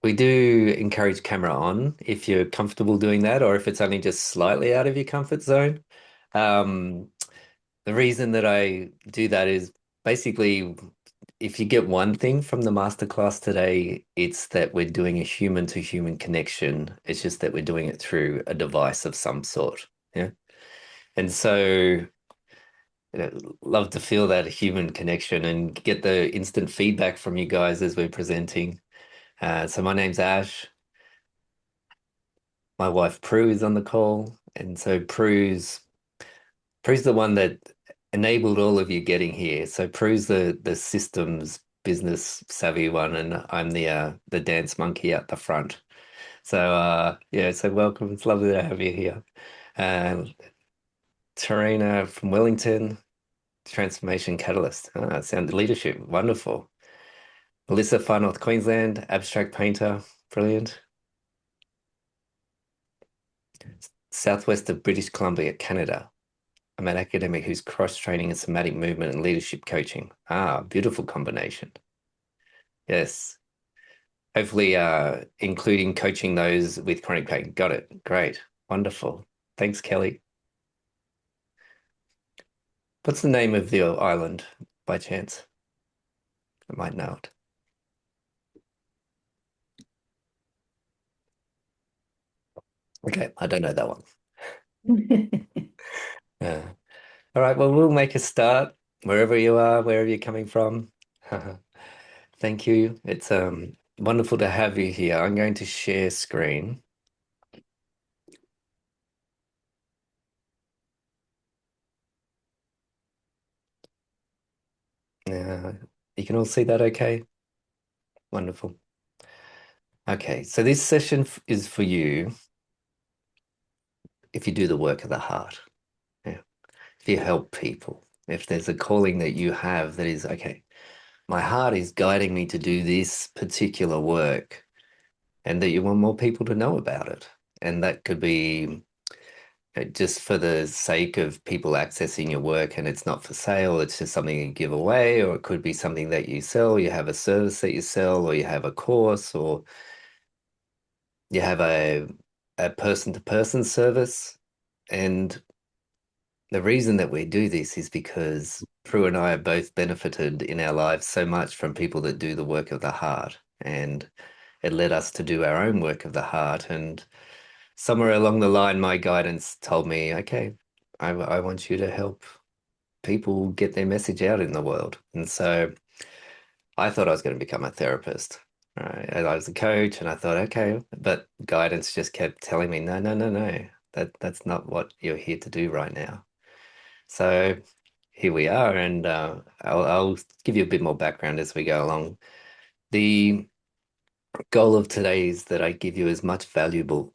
We do encourage camera on if you're comfortable doing that, or if it's only just slightly out of your comfort zone. Um, the reason that I do that is basically if you get one thing from the masterclass today, it's that we're doing a human to human connection. It's just that we're doing it through a device of some sort. Yeah. And so love to feel that human connection and get the instant feedback from you guys as we're presenting. So my name's Ash. My wife Prue is on the call, and so Prue's the one that enabled all of you getting here. So Prue's the systems business savvy one, and I'm the dance monkey at the front. So yeah, so welcome. It's lovely to have you here. Uh, Tarina from Wellington, Transformation Catalyst. Sound leadership, wonderful. Melissa, Far North Queensland, abstract painter, brilliant. Southwest of British Columbia, Canada. I'm an academic who's cross-training in somatic movement and leadership coaching. Beautiful combination. Yes. Hopefully, including coaching those with chronic pain. Got it. Great. Wonderful. Thanks, Kelly. What's the name of the island by chance? I might know it. Okay, I don't know that one. Uh, all right, well, we'll make a start wherever you are, wherever you're coming from. Thank you. It's wonderful to have you here. I'm going to share screen. Uh, you can all see that okay? Wonderful. Okay, so this session is for you if you do the work of the heart. Yeah. If you help people, if there's a calling that you have that is, okay, my heart is guiding me to do this particular work, and that you want more people to know about it. And that could be just for the sake of people accessing your work and it's not for sale, it's just something you give away, or it could be something that you sell, you have a service that you sell, or you have a course, or you have a person-to-person service. And the reason that we do this is because Prue and I have both benefited in our lives so much from people that do the work of the heart. And it led us to do our own work of the heart. And somewhere along the line, my guidance told me, okay, I want you to help people get their message out in the world. And so I thought I was going to become a therapist. Right. And I was a coach and I thought, okay, but guidance just kept telling me, no, no, no, no, that's not what you're here to do right now. So here we are, and I'll give you a bit more background as we go along. The goal of today is that I give you as much valuable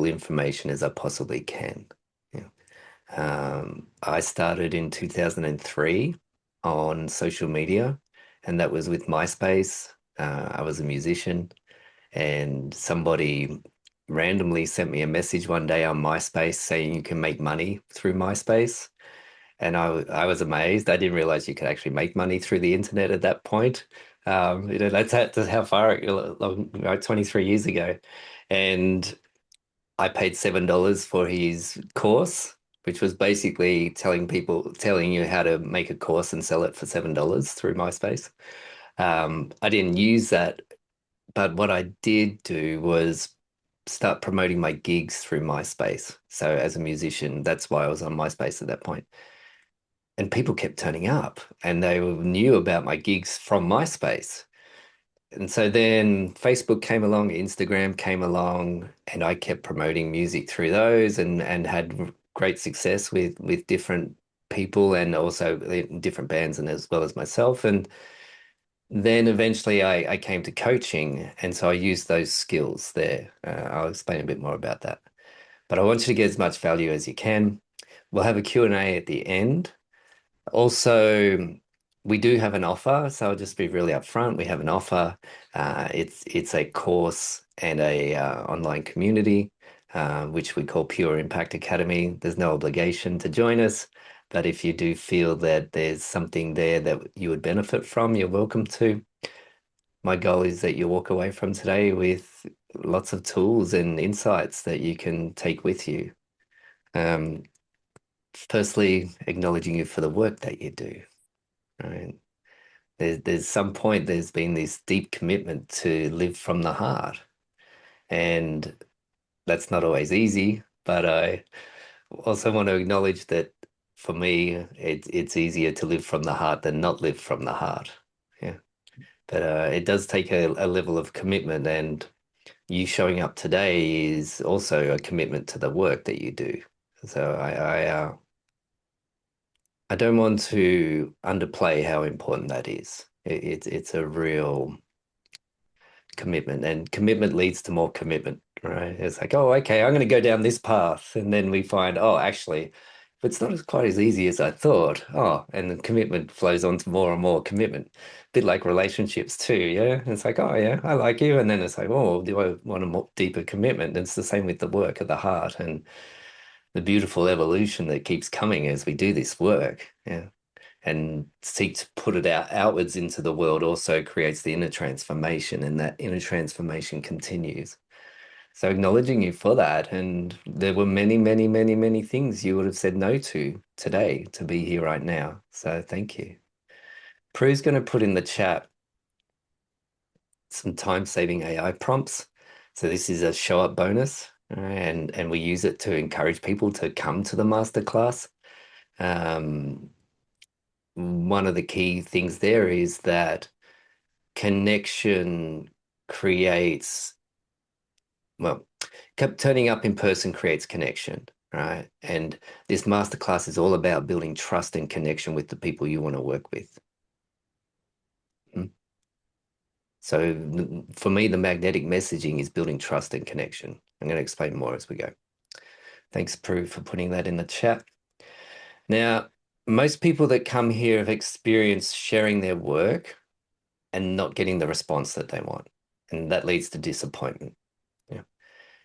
information as I possibly can. Yeah. I started in 2003 on social media, and that was with MySpace. I was a musician, and somebody randomly sent me a message one day on MySpace saying you can make money through MySpace. And I was amazed. I didn't realize you could actually make money through the internet at that point. That's how far, like 23 years ago. And I paid $7 for his course, which was basically telling you how to make a course and sell it for $7 through MySpace. I didn't use that, but what I did do was start promoting my gigs through MySpace. So as a musician, that's why I was on MySpace at that point. And people kept turning up and they knew about my gigs from MySpace. And so then Facebook came along, Instagram came along, and I kept promoting music through those and had great success with different people and also different bands and as well as myself. And then eventually I came to coaching, and so I used those skills there. I'll explain a bit more about that. But I want you to get as much value as you can. We'll have a Q&A at the end. Also, we do have an offer, so I'll just be really upfront. We have an offer. It's a course and a online community, which we call Pure Impact Academy. There's no obligation to join us, but if you do feel that there's something there that you would benefit from, you're welcome to. my goal is that you walk away from today with lots of tools and insights that you can take with you. Um, Firstly, acknowledging you for the work that you do, right? There's some point there's been this deep commitment to live from the heart, and that's not always easy, but I also want to acknowledge that for me, it's easier to live from the heart than not live from the heart. Yeah. But it does take a level of commitment, and you showing up today is also a commitment to the work that you do. So I don't want to underplay how important that is. It's a real commitment, and commitment leads to more commitment, right? It's like, oh, okay, I'm going to go down this path, and then we find, oh, actually, it's not as quite as easy as I thought. Oh, and the commitment flows on to more and more commitment. A bit like relationships too, yeah. It's like, oh yeah, I like you, and then it's like, oh, do I want a more deeper commitment? And it's the same with the work of the heart and the beautiful evolution that keeps coming as we do this work. Yeah. And seek to put it outwards into the world also creates the inner transformation, and that inner transformation continues. So acknowledging you for that, and there were many, many, many, many things you would have said no to today to be here right now. So thank you. Prue's going to put in the chat some time-saving AI prompts. So this is a show-up bonus, and we use it to encourage people to come to the masterclass. Um, One of the key things there is that connection creates, well, kept turning up in person creates connection, right? And this masterclass is all about building trust and connection with the people you want to work with. Mm. So for me, the magnetic messaging is building trust and connection. I'm going to explain more as we go. Thanks, Prue, for putting that in the chat. Now, most people that come here have experienced sharing their work and not getting the response that they want. And that leads to disappointment. Yeah.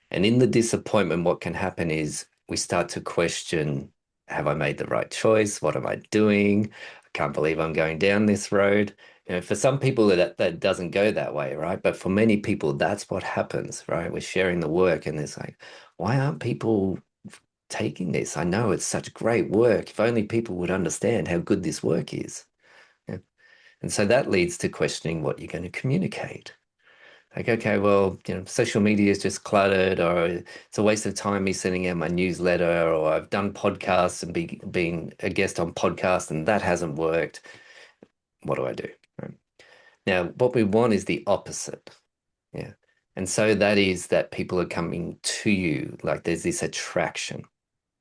And in the disappointment, what can happen is we start to question, have I made the right choice? What am I doing? I can't believe I'm going down this road. You know, for some people that doesn't go that way, right? But for many people, that's what happens, right? We're sharing the work and it's like, why aren't people taking this? I know it's such great work. If only people would understand how good this work is. Yeah. And so that leads to questioning what you're going to communicate. Like, okay, well, social media is just cluttered, or it's a waste of time me sending out my newsletter, or I've done podcasts and been a guest on podcasts and that hasn't worked. What do I do? Right. Now, what we want is the opposite. Yeah. And so that is that people are coming to you, like there's this attraction.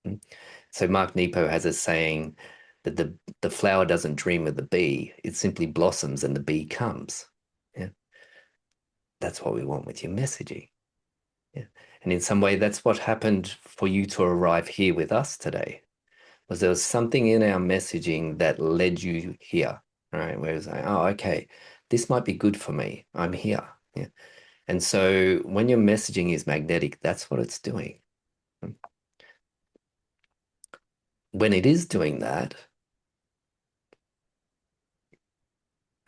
Mm. So Mark Nepo has a saying that the flower doesn't dream of the bee, it simply blossoms and the bee comes. Yeah. That's what we want with your messaging. Yeah. And in some way, that's what happened for you to arrive here with us today, was there was something in our messaging that led you here, right? Where it's like, oh, okay, this might be good for me. I'm here. Yeah. And so when your messaging is magnetic, that's what it's doing. When it is doing that,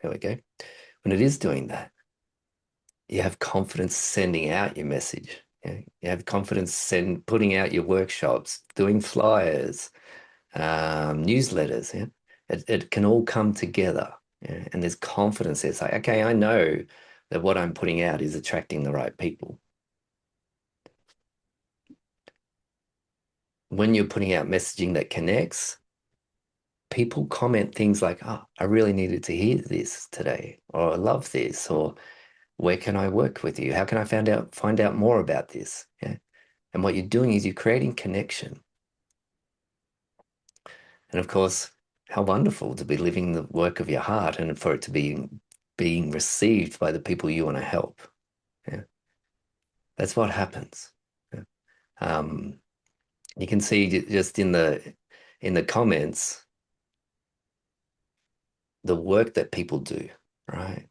here we go. When it is doing that, you have confidence sending out your message. Yeah? You have confidence putting out your workshops, doing flyers, newsletters. Yeah, it can all come together. Yeah? And there's confidence. It's like, okay, I know that what I'm putting out is attracting the right people. When you're putting out messaging that connects, people comment things like, oh, I really needed to hear this today, or I love this, or where can I work with you? How can I find out more about this? Yeah. And what you're doing is you're creating connection. And of course, how wonderful to be living the work of your heart and for it to be being received by the people you want to help. Yeah. That's what happens. Yeah. Um, you can see just in the comments the work that people do, right?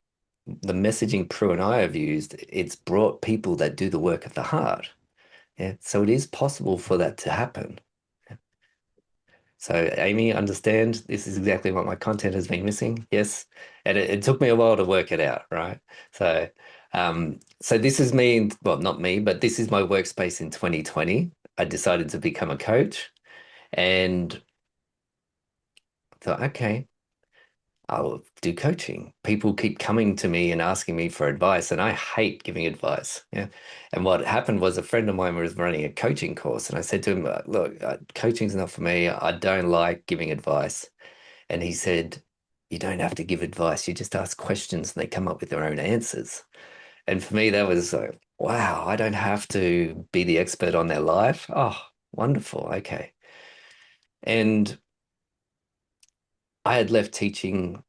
The messaging Prue and I have used, it's brought people that do the work of the heart. Yeah. So it is possible for that to happen. So, Amy, understand this is exactly what my content has been missing. Yes. And it took me a while to work it out, right? So, so this is me, well, not me, but this is my workspace in 2020. I decided to become a coach and thought, okay, I'll do coaching. People keep coming to me and asking me for advice, and I hate giving advice. Yeah. And what happened was a friend of mine was running a coaching course, and I said to him, look, coaching's not for me. I don't like giving advice. And he said, you don't have to give advice. You just ask questions and they come up with their own answers. And for me, that was like, wow, I don't have to be the expert on their life. Oh, wonderful. Okay. And I had left teaching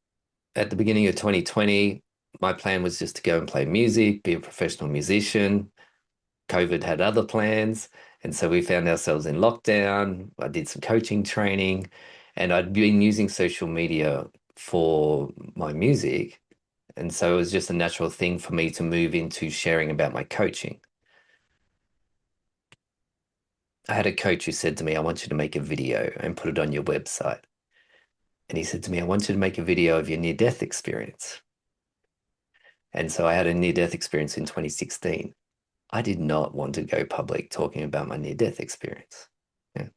at the beginning of 2020. My plan was just to go and play music, be a professional musician. COVID had other plans. And so we found ourselves in lockdown. I did some coaching training and I'd been using social media for my music. And so it was just a natural thing for me to move into sharing about my coaching. I had a coach who said to me, I want you to make a video and put it on your website. And he said to me, I want you to make a video of your near-death experience. And so I had a near-death experience in 2016. I did not want to go public talking about my near-death experience. Yeah.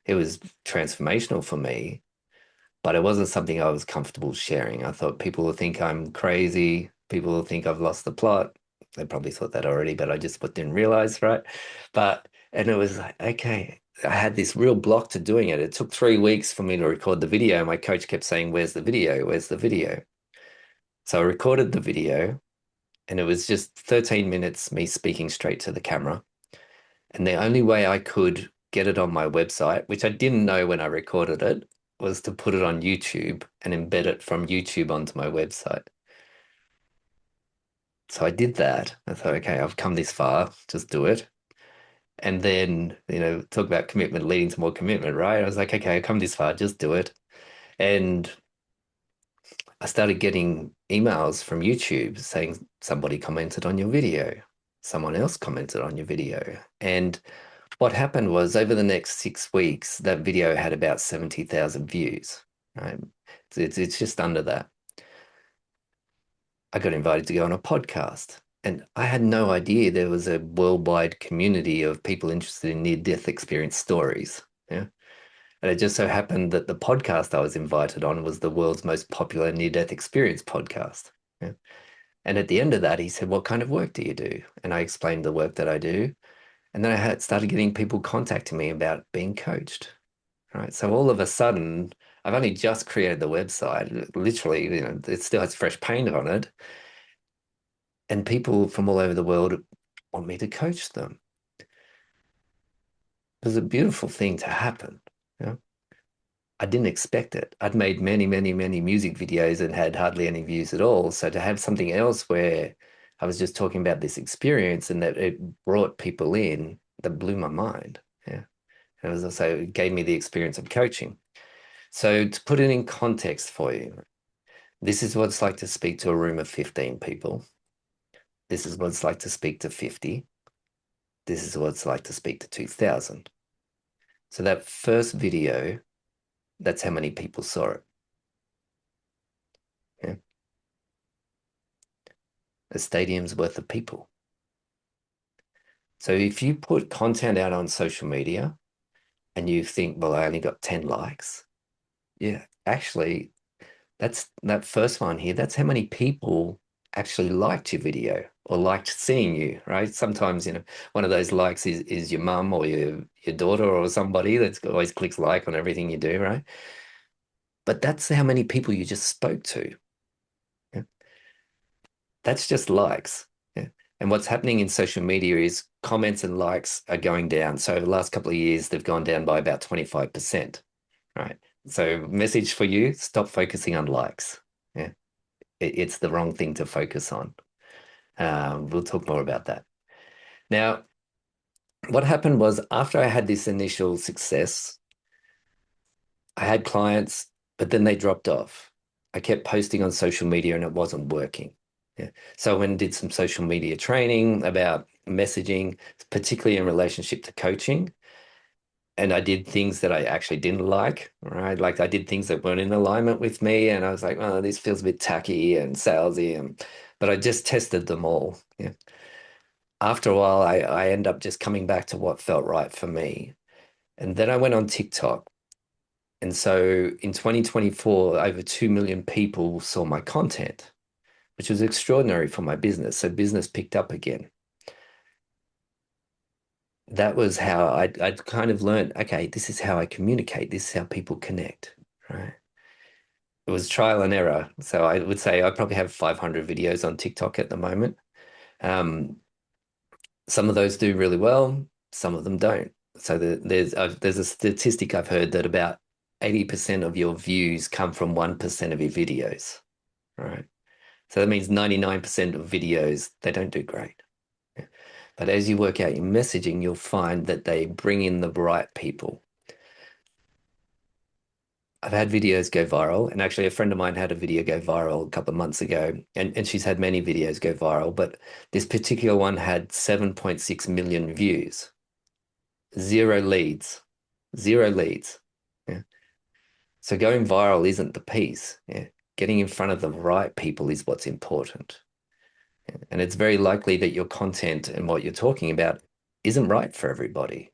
It was transformational for me, but it wasn't something I was comfortable sharing. I thought people will think I'm crazy. People will think I've lost the plot. They probably thought that already, but I just didn't realize, right? And it was like, okay, I had this real block to doing it. It took 3 weeks for me to record the video. My coach kept saying, where's the video? Where's the video? So I recorded the video and it was just 13 minutes, me speaking straight to the camera. And the only way I could get it on my website, which I didn't know when I recorded it, was to put it on YouTube and embed it from YouTube onto my website. So I did that. I thought, okay, I've come this far, just do it. And then, talk about commitment leading to more commitment, right? I was like, okay, I've come this far, just do it. And I started getting emails from YouTube saying somebody commented on your video, someone else commented on your video. And what happened was over the next 6 weeks, that video had about 70,000 views, right? It's just under that. I got invited to go on a podcast, and I had no idea there was a worldwide community of people interested in near-death experience stories. Yeah. And it just so happened that the podcast I was invited on was the world's most popular near-death experience podcast. Yeah. And at the end of that, he said, what kind of work do you do? And I explained the work that I do. And then I had started getting people contacting me about being coached. Right. So all of a sudden, I've only just created the website. Literally, it still has fresh paint on it. And people from all over the world want me to coach them. It was a beautiful thing to happen. You know? I didn't expect it. I'd made many, many, many music videos and had hardly any views at all. So to have something else where I was just talking about this experience and that it brought people in, that blew my mind. Yeah. And it was also, it gave me the experience of coaching. So to put it in context for you, this is what it's like to speak to a room of 15 people. This is what it's like to speak to 50. This is what it's like to speak to 2,000. So that first video, that's how many people saw it. Yeah. A stadium's worth of people. So if you put content out on social media and you think, well, I only got 10 likes. Yeah, actually, that's that first one here. That's how many people actually liked your video or liked seeing you, right? Sometimes, one of those likes is your mum or your daughter or somebody that's always clicks like on everything you do, right? But that's how many people you just spoke to. Yeah. That's just likes. Yeah. And what's happening in social media is comments and likes are going down. So the last couple of years, they've gone down by about 25%, right? So message for you, stop focusing on likes. Yeah. It's the wrong thing to focus on. We'll talk more about that. Now, what happened was after I had this initial success, I had clients, but then they dropped off. I kept posting on social media and it wasn't working. Yeah. So I went and did some social media training about messaging, particularly in relationship to coaching. And I did things that I actually didn't like, right? Like I did things that weren't in alignment with me, and I was like, oh, this feels a bit tacky and salesy, and but I just tested them all. Yeah. After a while, I end up just coming back to what felt right for me. And then I went on TikTok. And so in 2024, over 2 million people saw my content, which was extraordinary for my business. So business picked up again. That was how I'd kind of learned, okay, this is how I communicate. This is how people connect, right? It was trial and error. So I would say I probably have 500 videos on TikTok at the moment. Um, some of those do really well, some of them don't. So there's a statistic I've heard that about 80% of your views come from 1% of your videos, right? So that means 99% of videos, they don't do great. Yeah. But as you work out your messaging, you'll find that they bring in the right people. I've had videos go viral, and actually a friend of mine had a video go viral a couple of months ago, and she's had many videos go viral, but this particular one had 7.6 million views, zero leads, zero leads. Yeah. So going viral isn't the piece. Yeah. Getting in front of the right people is what's important. Yeah. And it's very likely that your content and what you're talking about isn't right for everybody.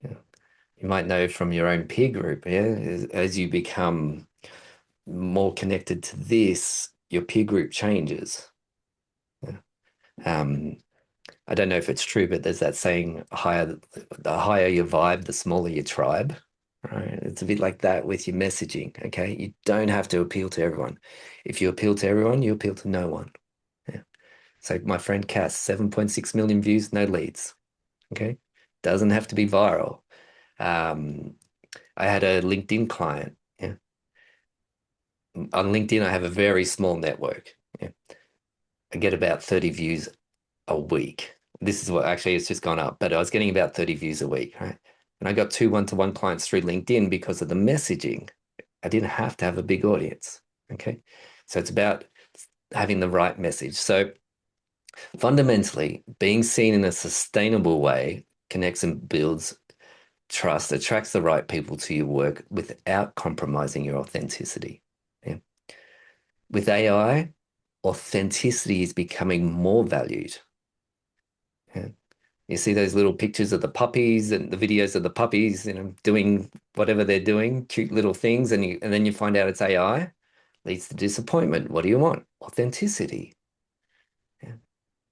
Yeah. You might know from your own peer group, yeah, as you become more connected to this, your peer group changes. Yeah. Um, I don't know if it's true, but there's that saying, the higher your vibe, the smaller your tribe. Right. It's a bit like that with your messaging. Okay. You don't have to appeal to everyone. If you appeal to everyone, you appeal to no one. Yeah. So my friend Cass, 7.6 million views, no leads. Okay. Doesn't have to be viral. Um, I had a LinkedIn client. Yeah. On LinkedIn, I have a very small network. Yeah. I get about 30 views a week. This is what actually it's just gone up, but I was getting about 30 views a week, right? And I got two one-to-one clients through LinkedIn because of the messaging. I didn't have to have a big audience. Okay. So it's about having the right message. So fundamentally, being seen in a sustainable way connects and builds trust, attracts the right people to your work without compromising your authenticity. Yeah. With AI, authenticity is becoming more valued. Yeah. You see those little pictures of the puppies and the videos of the puppies, doing whatever they're doing, cute little things, and then you find out it's AI, leads to disappointment. What do you want? Authenticity. Yeah.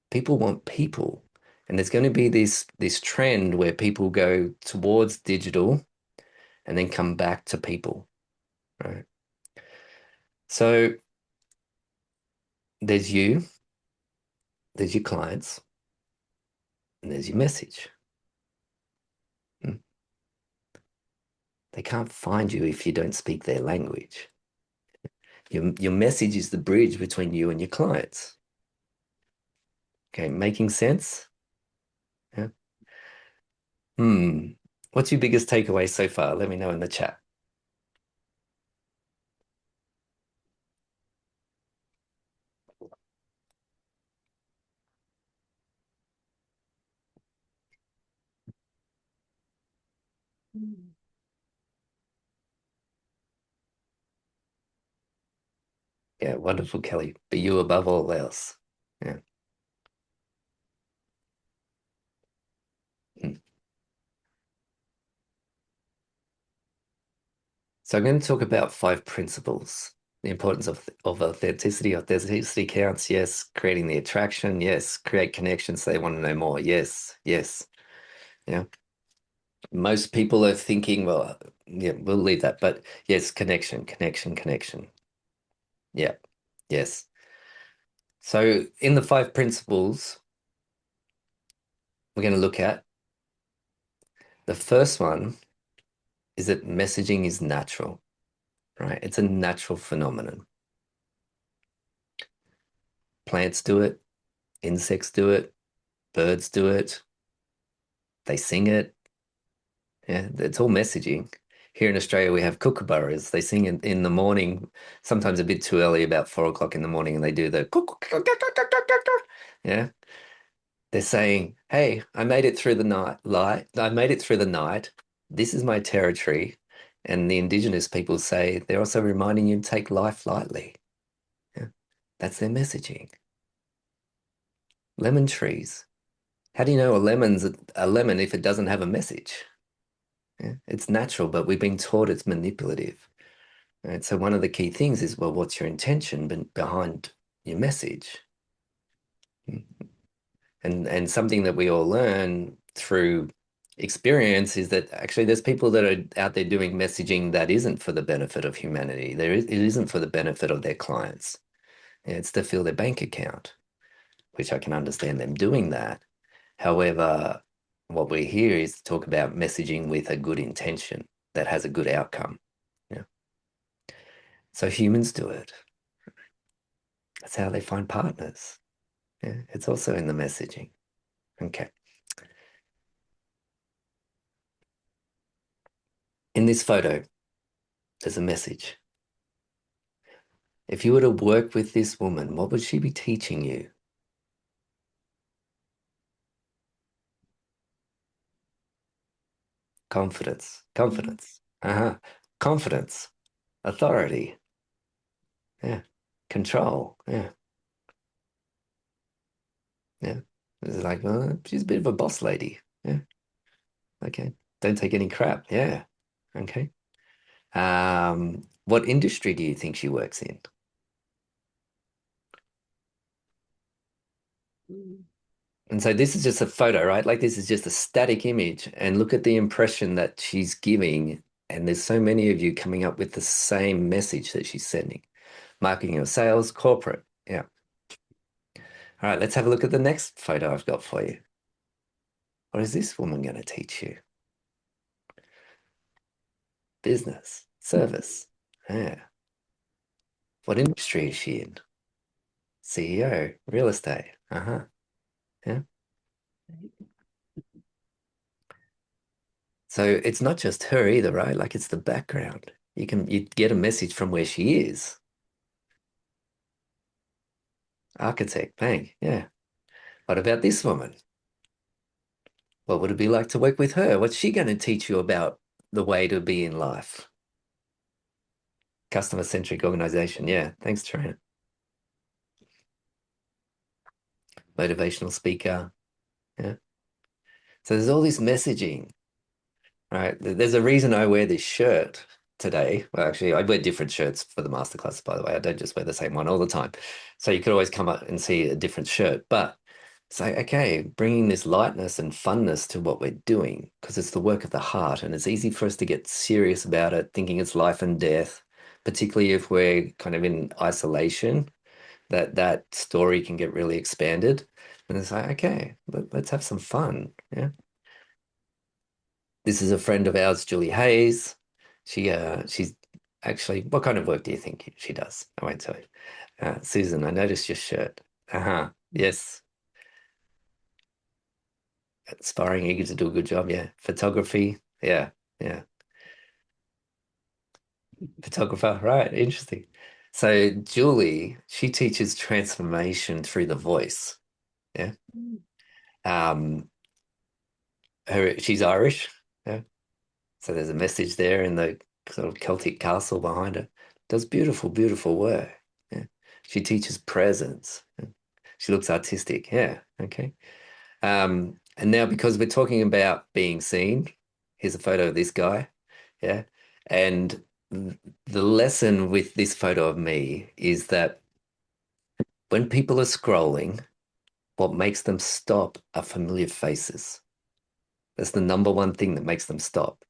People want people. And there's going to be this trend where people go towards digital and then come back to people, right? So there's you, there's your clients, and there's your message. Hmm. They can't find you if you don't speak their language. Your message is the bridge between you and your clients. Okay, making sense? Yeah. Hmm. What's your biggest takeaway so far? Let me know in the chat. Yeah, wonderful, Kelly. Be you above all else. Yeah. Hmm. So I'm going to talk about 5 principles. The importance of authenticity. Authenticity counts, yes. Creating the attraction, yes. Create connections. They want to know more, yes, yes. Yeah. Most people are thinking, well, yeah, we'll leave that. But yes, connection, connection, connection. Yeah, yes. So in the 5 principles we're going to look at, the first one is that messaging is natural, right? It's a natural phenomenon. Plants do it, insects do it, birds do it, they sing it. Yeah, it's all messaging. Here in Australia, we have kookaburras. They sing in the morning, sometimes a bit too early, about 4 o'clock in the morning, and they do the yeah. They're saying, "Hey, I made it through the night. Light. I made it through the night. This is my territory." And the indigenous people say they're also reminding you to take life lightly. Yeah. That's their messaging. Lemon trees. How do you know a lemon's a lemon if it doesn't have a message? Yeah. It's natural, but we've been taught it's manipulative. Right? So one of the key things is, well, what's your intention behind your message? And something that we all learn through experience is that actually there's people that are out there doing messaging that isn't for the benefit of humanity. It isn't for the benefit of their clients. Yeah, it's to fill their bank account, which I can understand them doing that. However, what we hear is talk about messaging with a good intention that has a good outcome. Yeah. So humans do it. That's how they find partners. Yeah. It's also in the messaging. Okay. In this photo, there's a message. If you were to work with this woman, what would she be teaching you? Confidence, confidence, confidence, authority, yeah, control, yeah, yeah. It's like, well, she's a bit of a boss lady. Yeah, okay. Don't take any crap. Yeah, okay. What industry do you think she works in? And so this is just a photo, right? Like this is just a static image. And look at the impression that she's giving. And there's so many of you coming up with the same message that she's sending. Marketing or sales, corporate. Yeah. All right, let's have a look at the next photo I've got for you. What is this woman going to teach you? Business, service. Yeah. What industry is she in? CEO, real estate. Uh-huh. Yeah. So it's not just her either, right? Like it's the background. You get a message from where she is. Architect, bang. Yeah. What about this woman? What would it be like to work with her? What's she going to teach you about the way to be in life? Customer centric organization. Yeah. Thanks, Trina. Motivational speaker. Yeah. So there's all this messaging, right? There's a reason I wear this shirt today. Well, actually, I wear different shirts for the masterclass, by the way. I don't just wear the same one all the time. So you could always come up and see a different shirt. But it's like, okay, bringing this lightness and funness to what we're doing, because it's the work of the heart. And it's easy for us to get serious about it, thinking it's life and death, particularly if we're kind of in isolation, that story can get really expanded. And it's like, okay, let's have some fun. Yeah. This is a friend of ours, Julie Hayes. She's actually, what kind of work do you think she does? I won't tell you. Susan, I noticed your shirt. Uh-huh. Yes. Aspiring, eager to do a good job. Yeah. Photography. Yeah. Yeah. Photographer. Right. Interesting. So Julie, she teaches transformation through the voice. Yeah. Um, she's Irish. Yeah. So there's a message there in the sort of Celtic castle behind her. Does beautiful, beautiful work. Yeah. She teaches presence. Yeah. She looks artistic. Yeah. Okay. And now because we're talking about being seen, here's a photo of this guy. Yeah. And the lesson with this photo of me is that when people are scrolling, what makes them stop are familiar faces. That's the number one thing that makes them stop.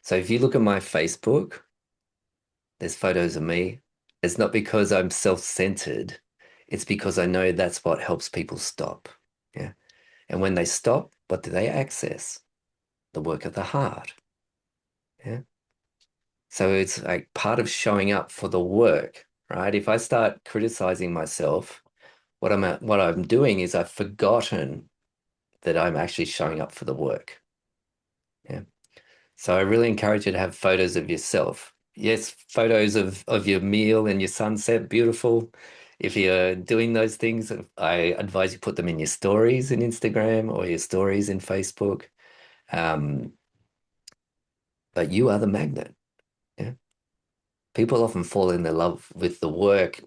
So if you look at my Facebook, there's photos of me. It's not because I'm self-centered. It's because I know that's what helps people stop. Yeah. And when they stop, what do they access? The work of the heart. Yeah. So it's like part of showing up for the work, right? If I start criticizing myself, what I'm doing is I've forgotten that I'm actually showing up for the work. Yeah. So I really encourage you to have photos of yourself. Yes, photos of your meal and your sunset, beautiful. if you're doing those things, I advise you put them in your stories in Instagram or your stories in Facebook. Um, but you are the magnet. Yeah. People often fall in love with the work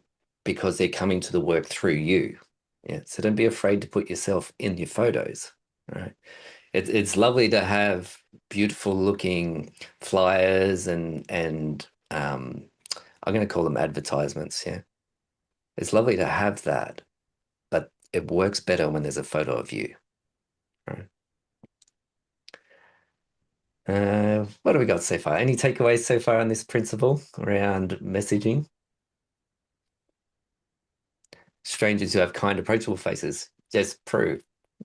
because they're coming to the work through you. Yeah. So don't be afraid to put yourself in your photos. Right. It's lovely to have beautiful looking flyers and I'm going to call them advertisements. Yeah. It's lovely to have that, but it works better when there's a photo of you. Right. What do we got so far? Any takeaways so far on this principle around messaging? Strangers who have kind, approachable faces. Yes, Prue.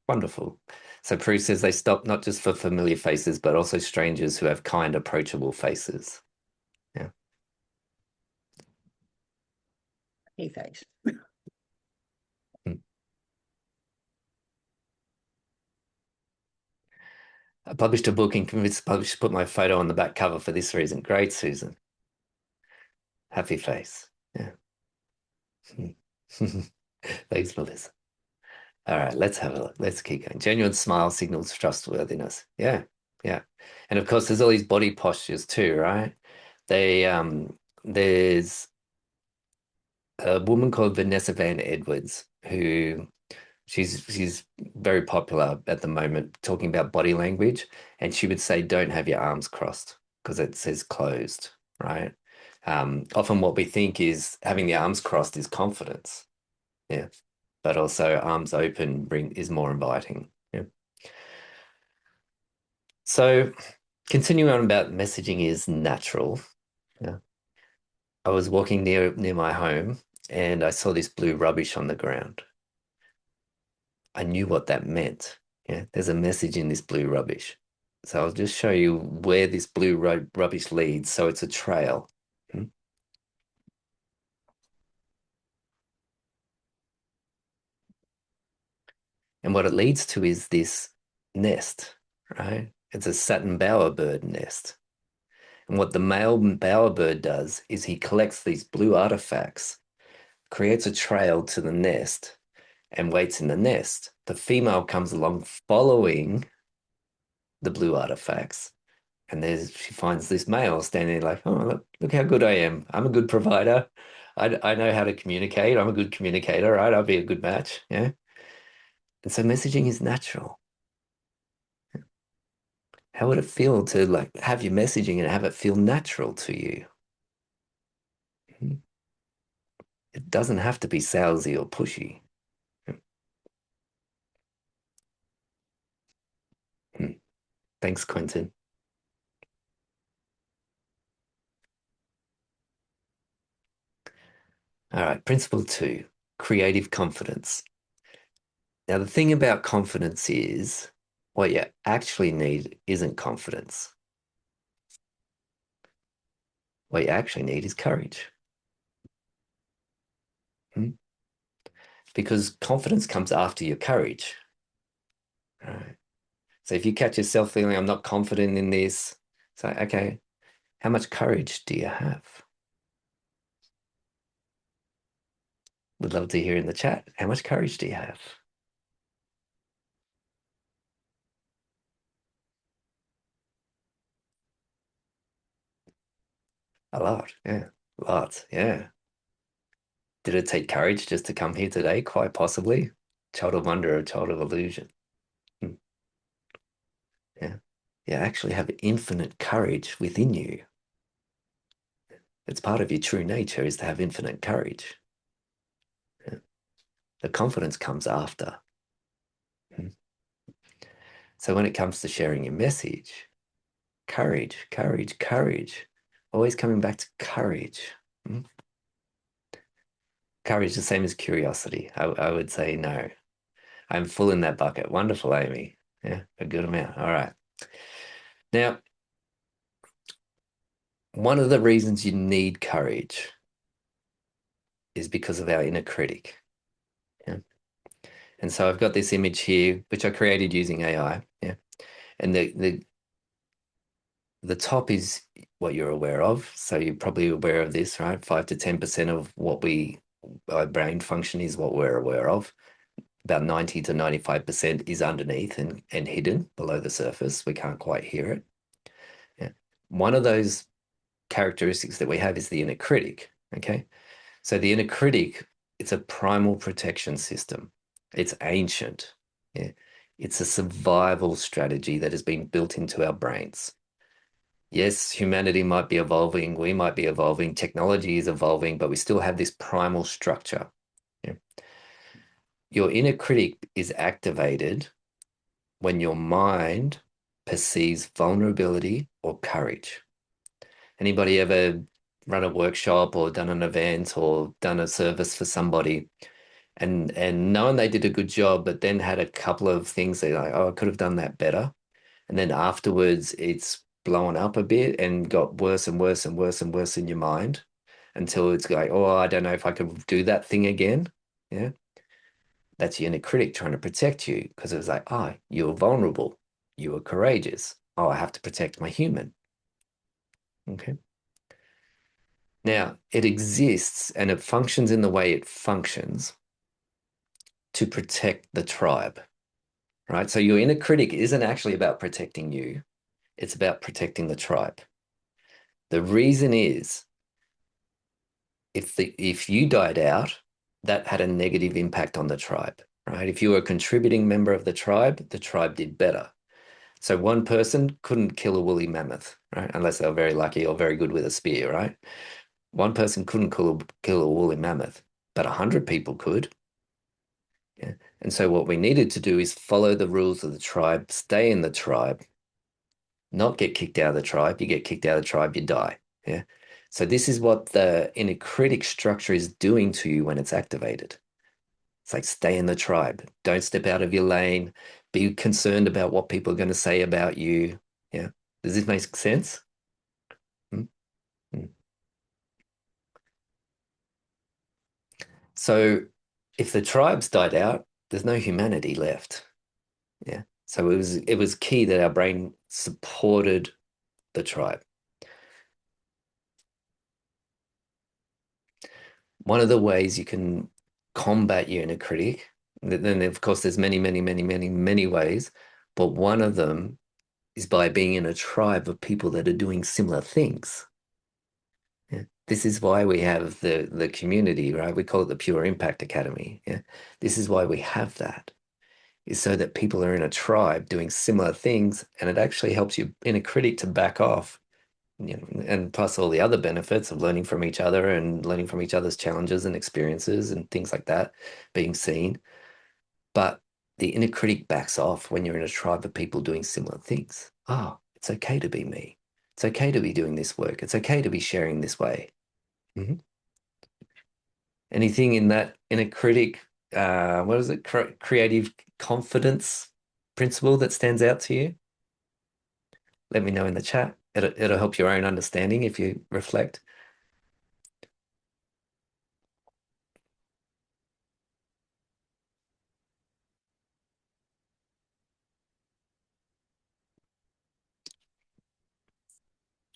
Wonderful. So Prue says they stop not just for familiar faces, but also strangers who have kind, approachable faces. Yeah. Hey, face. Hmm. I published a book and convinced the publisher to put my photo on the back cover for this reason. Great, Susan. Happy face. Yeah. Thanks, Melissa. All right, let's have a look. Let's keep going. Genuine smile signals trustworthiness. Yeah, yeah. And of course, there's all these body postures too, right? There's a woman called Vanessa Van Edwards who she's very popular at the moment talking about body language, and she would say, "Don't have your arms crossed because it says closed," right? Often what we think is having the arms crossed is confidence. Yeah, but also arms open is more inviting. Yeah. So continuing on about messaging is natural. Yeah. I was walking near my home and I saw this blue rubbish on the ground. I knew what that meant. Yeah, there's a message in this blue rubbish. So I'll just show you where this blue rubbish leads. So it's a trail. Hmm? And what it leads to is this nest, right? It's a satin bowerbird nest. And what the male bowerbird does is he collects these blue artifacts, creates a trail to the nest, and waits in the nest. The female comes along following the blue artifacts, and she finds this male standing there like, oh, look how good I am. I'm a good provider. I know how to communicate. I'm a good communicator, right? I'll be a good match. Yeah. And so messaging is natural. How would it feel to like have your messaging and have it feel natural to you? Hmm. It doesn't have to be salesy or pushy. Hmm. Thanks, Quentin. All right, principle two, creative confidence. Now, the thing about confidence is what you actually need isn't confidence. What you actually need is courage. Hmm? Because confidence comes after your courage. Right? So if you catch yourself feeling, I'm not confident in this, so, okay, how much courage do you have? Would love to hear in the chat. How much courage do you have? A lot, yeah. Lots, yeah. Did it take courage just to come here today? Quite possibly. Child of wonder, a child of illusion. Hmm. Yeah. You actually have infinite courage within you. It's part of your true nature is to have infinite courage. Yeah. The confidence comes after. Hmm. So when it comes to sharing your message, courage, courage, courage. Always coming back to courage. Hmm. Courage, the same as curiosity. I would say no. I'm full in that bucket. Wonderful, Amy. Yeah, a good amount. All right. Now, one of the reasons you need courage is because of our inner critic. Yeah. And so I've got this image here, which I created using AI. Yeah. And the top is what you're aware of. So you're probably aware of this, right? 5 to 10% of what we Our brain function is what we're aware of. About 90 to 95% is underneath and hidden below the surface. We can't quite hear it. Yeah. One of those characteristics that we have is the inner critic. Okay. So the inner critic, it's a primal protection system. It's ancient. Yeah. It's a survival strategy that has been built into our brains. Yes, humanity might be evolving, we might be evolving, technology is evolving, but we still have this primal structure. Yeah. Your inner critic is activated when your mind perceives vulnerability or courage. Anybody ever run a workshop or done an event or done a service for somebody and knowing they did a good job, but then had a couple of things they're like, oh, I could have done that better. And then afterwards it's blown up a bit and got worse and worse and worse and worse in your mind until it's like, oh, I don't know if I could do that thing again. Yeah. That's your inner critic trying to protect you because it was like, oh, you were vulnerable. You were courageous. Oh, I have to protect my human. Okay. Now, it exists and it functions in the way it functions to protect the tribe, right? So your inner critic isn't actually about protecting you, it's about protecting the tribe. The reason is if you died out, that had a negative impact on the tribe, right? If you were a contributing member of the tribe did better. So one person couldn't kill a woolly mammoth, right? Unless they were very lucky or very good with a spear, right? One person couldn't kill a woolly mammoth, but 100 people could. Yeah. And so what we needed to do is follow the rules of the tribe, stay in the tribe, not get kicked out of the tribe. You get kicked out of the tribe, you die. Yeah. So this is what the inner critic structure is doing to you when it's activated. It's like stay in the tribe. Don't step out of your lane. Be concerned about what people are going to say about you. Yeah. Does this make sense? Mm, mm. So if the tribes died out, there's no humanity left. Yeah. So it was key that our brain supported the tribe. One of the ways you can combat your inner critic, then of course there's many, many, many, many, many ways, but one of them is by being in a tribe of people that are doing similar things. Yeah. This is why we have the community, right? We call it the Pure Impact Academy. Yeah. This is why we have that, is so that people are in a tribe doing similar things, and it actually helps your inner critic to back off. You know, and plus all the other benefits of learning from each other and learning from each other's challenges and experiences and things like that, being seen. But the inner critic backs off when you're in a tribe of people doing similar things. Oh, it's okay to be me. It's okay to be doing this work. It's okay to be sharing this way. Mhm. Anything in that inner critic, what is it? Creative confidence principle that stands out to you? Let me know in the chat. It'll help your own understanding if you reflect.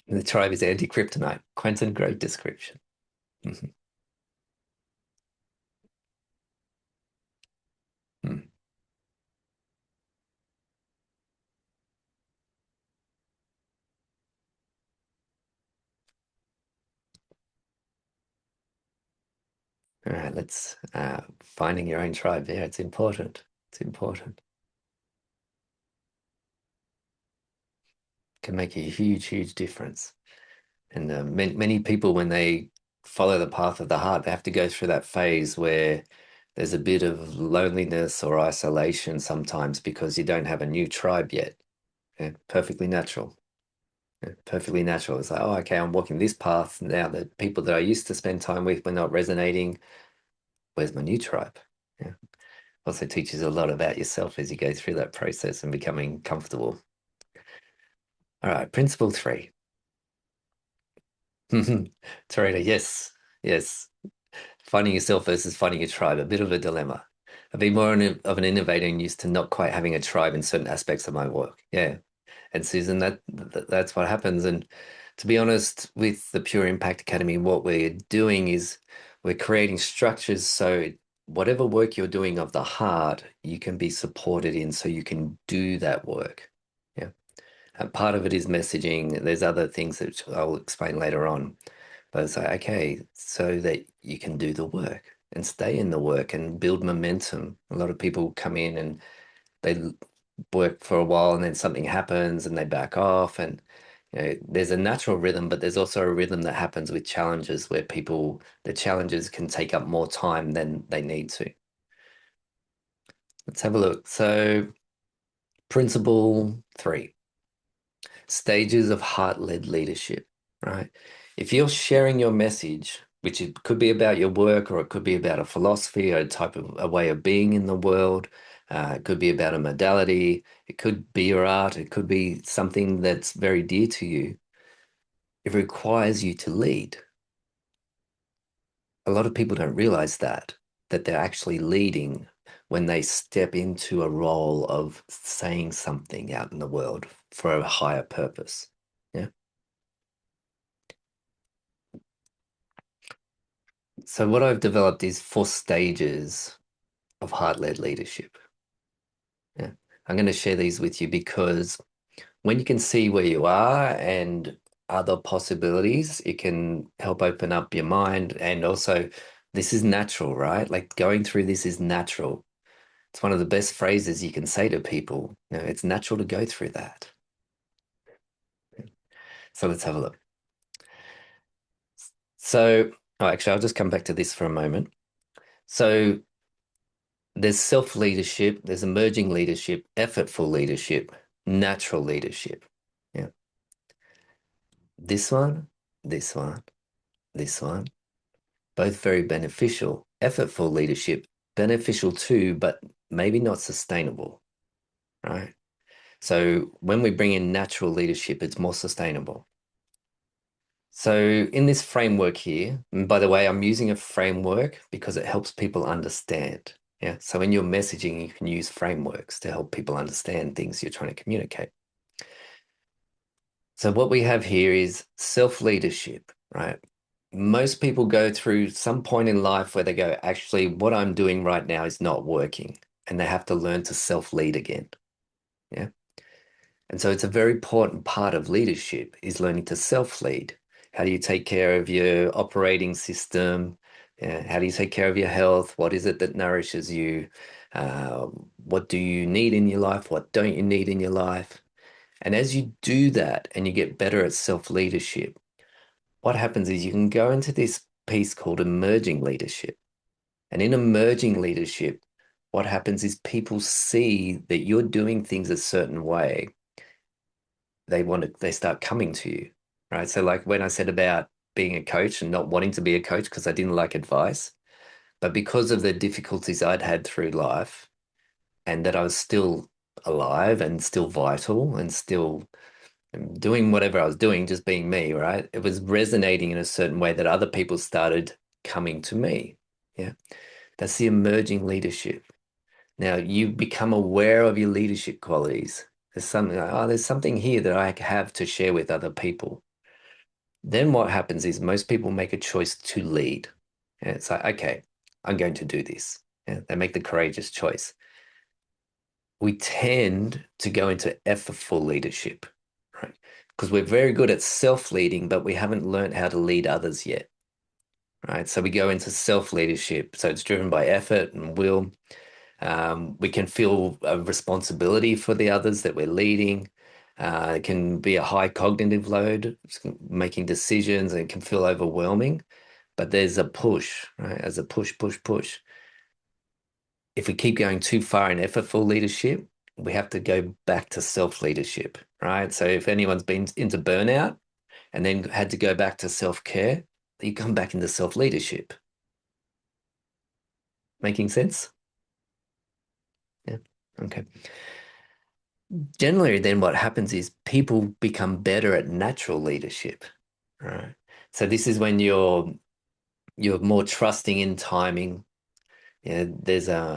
The tribe is anti-kryptonite. Quentin, great description. Mhm. Mm. All right, let's finding your own tribe there. It's important. It's important. Can make a huge, huge difference. And many people, when they follow the path of the heart, they have to go through that phase where there's a bit of loneliness or isolation sometimes because you don't have a new tribe yet. Yeah, perfectly natural. Yeah, perfectly natural. It's like, oh, okay, I'm walking this path now. The people that I used to spend time with were not resonating. Where's my new tribe? Yeah. Also teaches a lot about yourself as you go through that process and becoming comfortable. All right, principle three. Tarina, yes, yes. Finding yourself versus finding a tribe, a bit of a dilemma. I've been more of an innovator and used to not quite having a tribe in certain aspects of my work. Yeah. And Susan, that's what happens. And to be honest, with the Pure Impact Academy, what we're doing is We're creating structures so whatever work you're doing of the heart, you can be supported in so you can do that work. Yeah. And part of it is messaging. There's other things that I'll explain later on. But it's like, okay, so that you can do the work and stay in the work and build momentum. A lot of people come in and they work for a while and then something happens and they back off. And there's a natural rhythm, but there's also a rhythm that happens with challenges where the challenges can take up more time than they need to. Let's have a look. So, principle 3, stages of heart-led leadership, right? If you're sharing your message, which it could be about your work or it could be about a philosophy or a type of a way of being in the world, it could be about a modality, it could be your art, it could be something that's very dear to you. It requires you to lead. A lot of people don't realize that they're actually leading when they step into a role of saying something out in the world for a higher purpose. Yeah. So what I've developed is 4 stages of heart-led leadership. Yeah. I'm going to share these with you because when you can see where you are and other possibilities, it can help open up your mind. And also, this is natural, right? Like going through this is natural. It's one of the best phrases you can say to people. It's natural to go through that. So let's have a look. So, oh, actually, I'll just come back to this for a moment. So there's self-leadership, there's emerging leadership, effortful leadership, natural leadership. Yeah. This one, this one, this one, both very beneficial. Effortful leadership, beneficial too, but maybe not sustainable, right? So when we bring in natural leadership, it's more sustainable. So in this framework here, and by the way, I'm using a framework because it helps people understand. Yeah. So in your messaging, you can use frameworks to help people understand things you're trying to communicate. So what we have here is self-leadership, right? Most people go through some point in life where they go, actually, what I'm doing right now is not working, and they have to learn to self-lead again. Yeah. And so it's a very important part of leadership is learning to self-lead. How do you take care of your operating system? How do you take care of your health? What is it that nourishes you? What do you need in your life? What don't you need in your life? And as you do that and you get better at self-leadership, what happens is you can go into this piece called emerging leadership. And in emerging leadership, what happens is people see that you're doing things a certain way, they start coming to you, right? So like when I said about being a coach and not wanting to be a coach because I didn't like advice, but because of the difficulties I'd had through life and that I was still alive and still vital and still doing whatever I was doing, just being me, right? It was resonating in a certain way that other people started coming to me. Yeah. That's the emerging leadership. Now you become aware of your leadership qualities. There's something like, oh, there's something here that I have to share with other people. Then what happens is most people make a choice to lead. And it's like, okay, I'm going to do this. Yeah, they make the courageous choice. We tend to go into effortful leadership, right? Because we're very good at self-leading, but we haven't learned how to lead others yet, right? So we go into self-leadership. So it's driven by effort and will. We can feel a responsibility for the others that we're leading. It can be a high cognitive load, making decisions, and it can feel overwhelming. But there's a push, right? As a push, push, push. If we keep going too far in effortful leadership, we have to go back to self-leadership, right? So if anyone's been into burnout and then had to go back to self-care, you come back into self-leadership. Making sense? Yeah. Okay. Generally, then what happens is people become better at natural leadership, right? So this is when you're more trusting in timing. Yeah,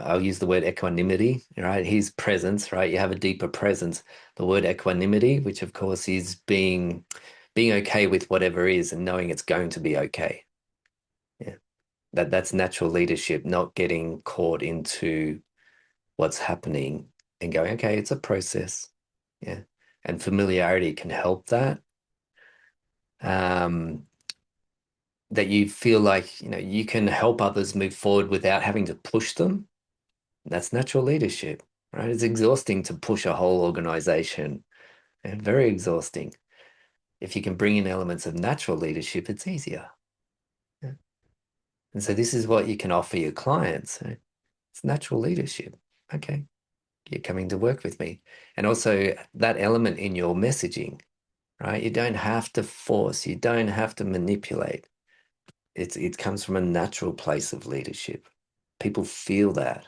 I'll use the word equanimity, right? His presence, right? You have a deeper presence. The word equanimity, which of course is being okay with whatever is and knowing it's going to be okay. Yeah. That's natural leadership, not getting caught into what's happening and going, okay, it's a process. Yeah. And familiarity can help that. Um, that you feel like, you can help others move forward without having to push them. That's natural leadership, right? It's exhausting to push a whole organization and very exhausting. If you can bring in elements of natural leadership, it's easier. Yeah. And so this is what you can offer your clients. Right? It's natural leadership. Okay, you're coming to work with me. And also that element in your messaging, right? You don't have to force, you don't have to manipulate. It comes from a natural place of leadership. People feel that.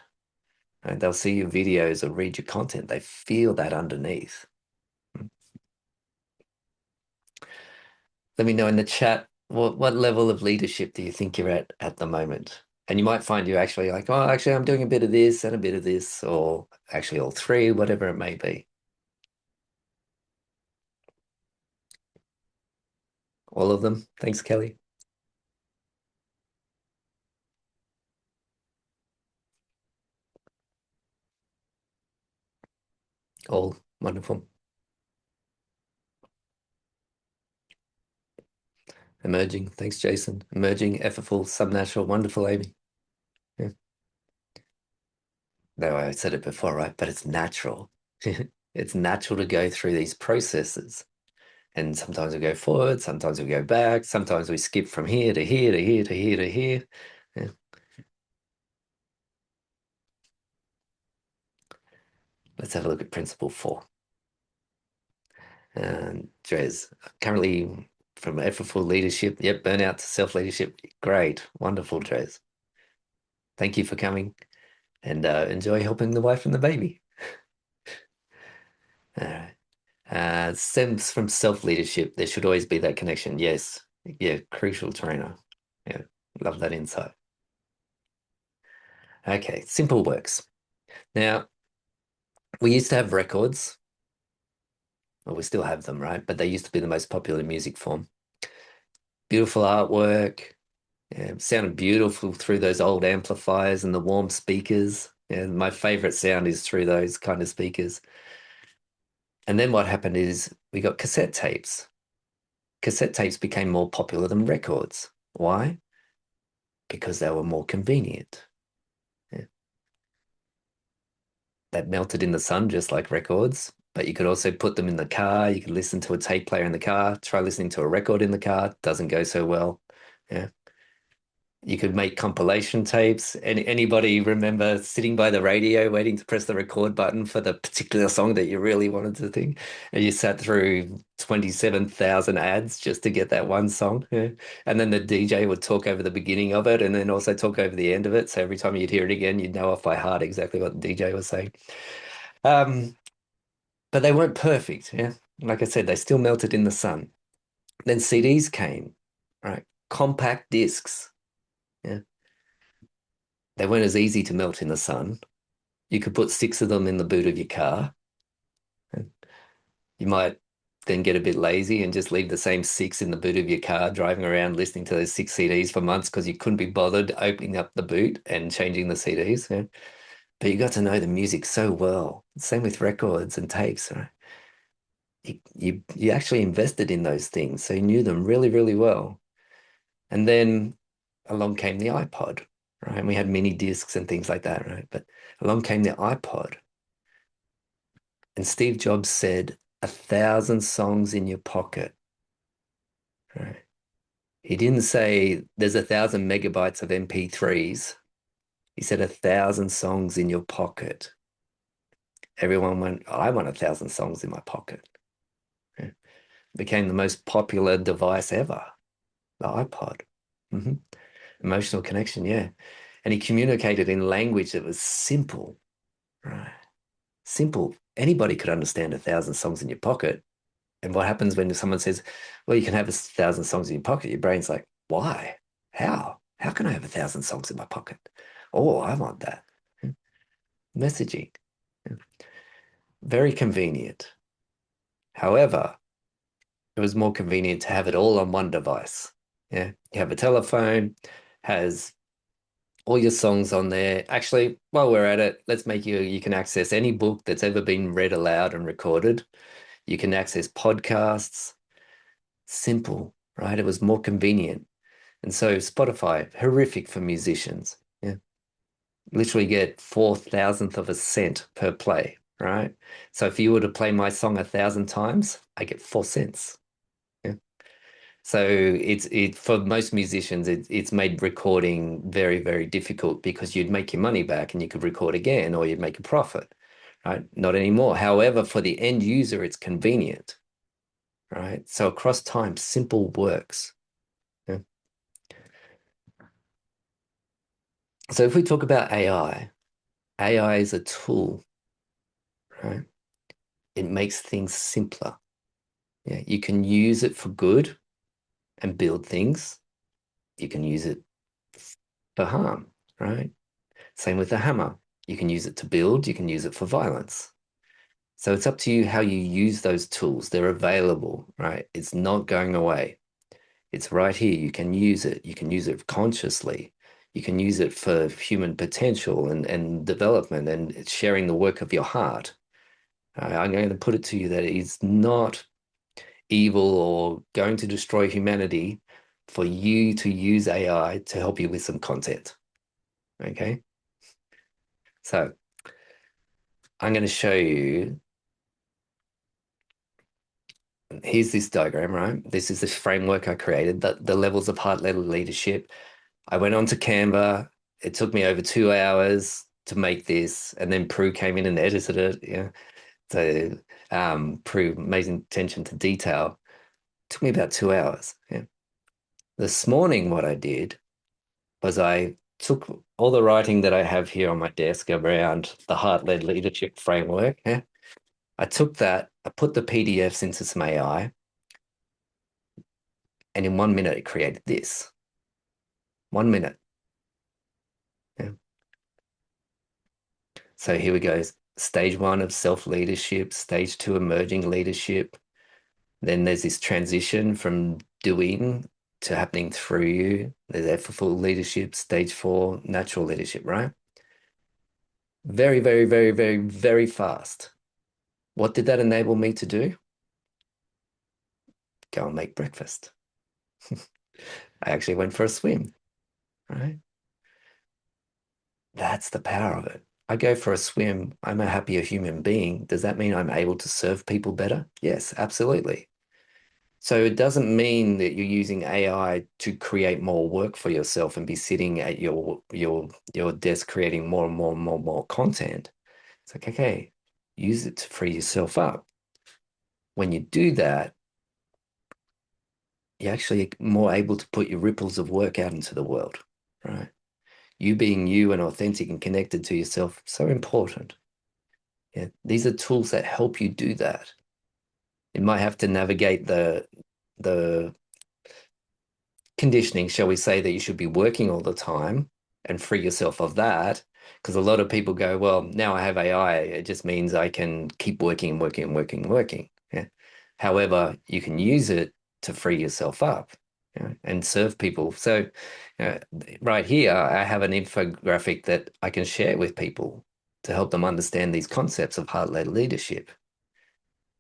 Right? They'll see your videos or read your content. They feel that underneath. Let me know in the chat what level of leadership do you think you're at the moment? And you might find you're actually like, oh, actually, I'm doing a bit of this and a bit of this, or actually all three, whatever it may be. All of them. Thanks, Kelly. All wonderful. Emerging. Thanks, Jason. Emerging, effortful, subnatural, wonderful, Amy. Yeah. No, I said it before, right? But it's natural. It's natural to go through these processes. And sometimes we go forward, sometimes we go back, sometimes we skip from here to here to here to here to here. Yeah. Let's have a look at principle 4. And Dres, currently from effortful leadership, yep, burnout to self-leadership. Great, wonderful, Dres. Thank you for coming and enjoy helping the wife and the baby. All right. Stems from self-leadership. There should always be that connection. Yes. Yeah, crucial trainer. Yeah, love that insight. Okay, simple works. Now, we used to have records. Well, we still have them, right? But they used to be the most popular music form. Beautiful artwork, yeah, sounded beautiful through those old amplifiers and the warm speakers. Yeah, my favorite sound is through those kind of speakers. And then what happened is we got cassette tapes. Cassette tapes became more popular than records. Why? Because they were more convenient. Yeah. That melted in the sun just like records, but you could also put them in the car. You could listen to a tape player in the car. Try listening to a record in the car. Doesn't go so well. Yeah. You could make compilation tapes. Anybody remember sitting by the radio waiting to press the record button for the particular song that you really wanted to think? And you sat through 27,000 ads just to get that one song. Yeah. And then the DJ would talk over the beginning of it and then also talk over the end of it. So every time you'd hear it again, you'd know off by heart exactly what the DJ was saying. Um, but they weren't perfect. Yeah. Like I said, they still melted in the sun. Then CDs came, right? Compact discs. Yeah. They weren't as easy to melt in the sun. You could put 6 of them in the boot of your car. You might then get a bit lazy and just leave the same 6 in the boot of your car, driving around listening to those 6 CDs for months because you couldn't be bothered opening up the boot and changing the CDs. Yeah? But you got to know the music so well. Same with records and tapes, right? You actually invested in those things, so you knew them really, really well. And then along came the iPod, right? And we had mini discs and things like that, right? But along came the iPod. And Steve Jobs said, 1,000 songs in your pocket. Right? He didn't say there's 1,000 megabytes of MP3s. He said 1,000 songs in your pocket. Everyone went, I want 1,000 songs in my pocket. It became the most popular device ever, the iPod. Mm-hmm. Emotional connection, yeah. And he communicated in language that was simple, right? Simple. Anybody could understand 1,000 songs in your pocket. And what happens when someone says, well, you can have 1,000 songs in your pocket? Your brain's like, why? How? How can I have 1,000 songs in my pocket? Oh, I want that. Messaging. Very convenient. However, it was more convenient to have it all on one device. Yeah. You have a telephone, has all your songs on there. Actually, while we're at it, let's make you can access any book that's ever been read aloud and recorded. You can access podcasts. Simple, right? It was more convenient. And so Spotify, horrific for musicians. Yeah. Literally get 4,000th of a cent per play, right? So if you were to play my song 1,000 times, I get 4 cents. Yeah. So it for most musicians, it's made recording very, very difficult because you'd make your money back and you could record again or you'd make a profit, right? Not anymore. However, for the end user, it's convenient, right? So across time, simple works. Yeah. So if we talk about AI is a tool, right? It makes things simpler. Yeah, you can use it for good and build things. You can use it for harm, right? Same with the hammer. You can use it to build, you can use it for violence. So it's up to you how you use those tools. They're available, right? It's not going away. It's right here. You can use it. You can use it consciously. You can use it for human potential and development and sharing the work of your heart. I'm going to put it to you that it's not evil or going to destroy humanity for you to use AI to help you with some content. Okay. So I'm going to show you. Here's this diagram, right? This is the framework I created, the levels of heart-led leadership. I went on to Canva. It took me over 2 hours to make this, and then Prue came in and edited it. Yeah. So Prue, amazing attention to detail. Took me about 2 hours. Yeah. This morning, what I did was I took all the writing that I have here on my desk around the heart-led leadership framework. Yeah. I took that, I put the PDFs into some AI, and in 1 minute it created this. 1 minute. Yeah. So here we go. Stage one of self-leadership, stage two, emerging leadership. Then there's this transition from doing to happening through you. There's effortful leadership, stage four, natural leadership, right? Very, very, very, very, very fast. What did that enable me to do? Go and make breakfast. I actually went for a swim, right? That's the power of it. I go for a swim. I'm a happier human being. Does that mean I'm able to serve people better? Yes, absolutely. So it doesn't mean that you're using AI to create more work for yourself and be sitting at your desk creating more and more and more and more content. It's like, okay, use it to free yourself up. When you do that, you're actually more able to put your ripples of work out into the world, right? You being you and authentic and connected to yourself, so important. Yeah, these are tools that help you do that. You might have to navigate the conditioning, shall we say, that you should be working all the time and free yourself of that. Because a lot of people go, well, now I have AI, it just means I can keep working and working and working and working. Yeah. However, you can use it to free yourself up, and serve people. So, right here, I have an infographic that I can share with people to help them understand these concepts of heart-led leadership.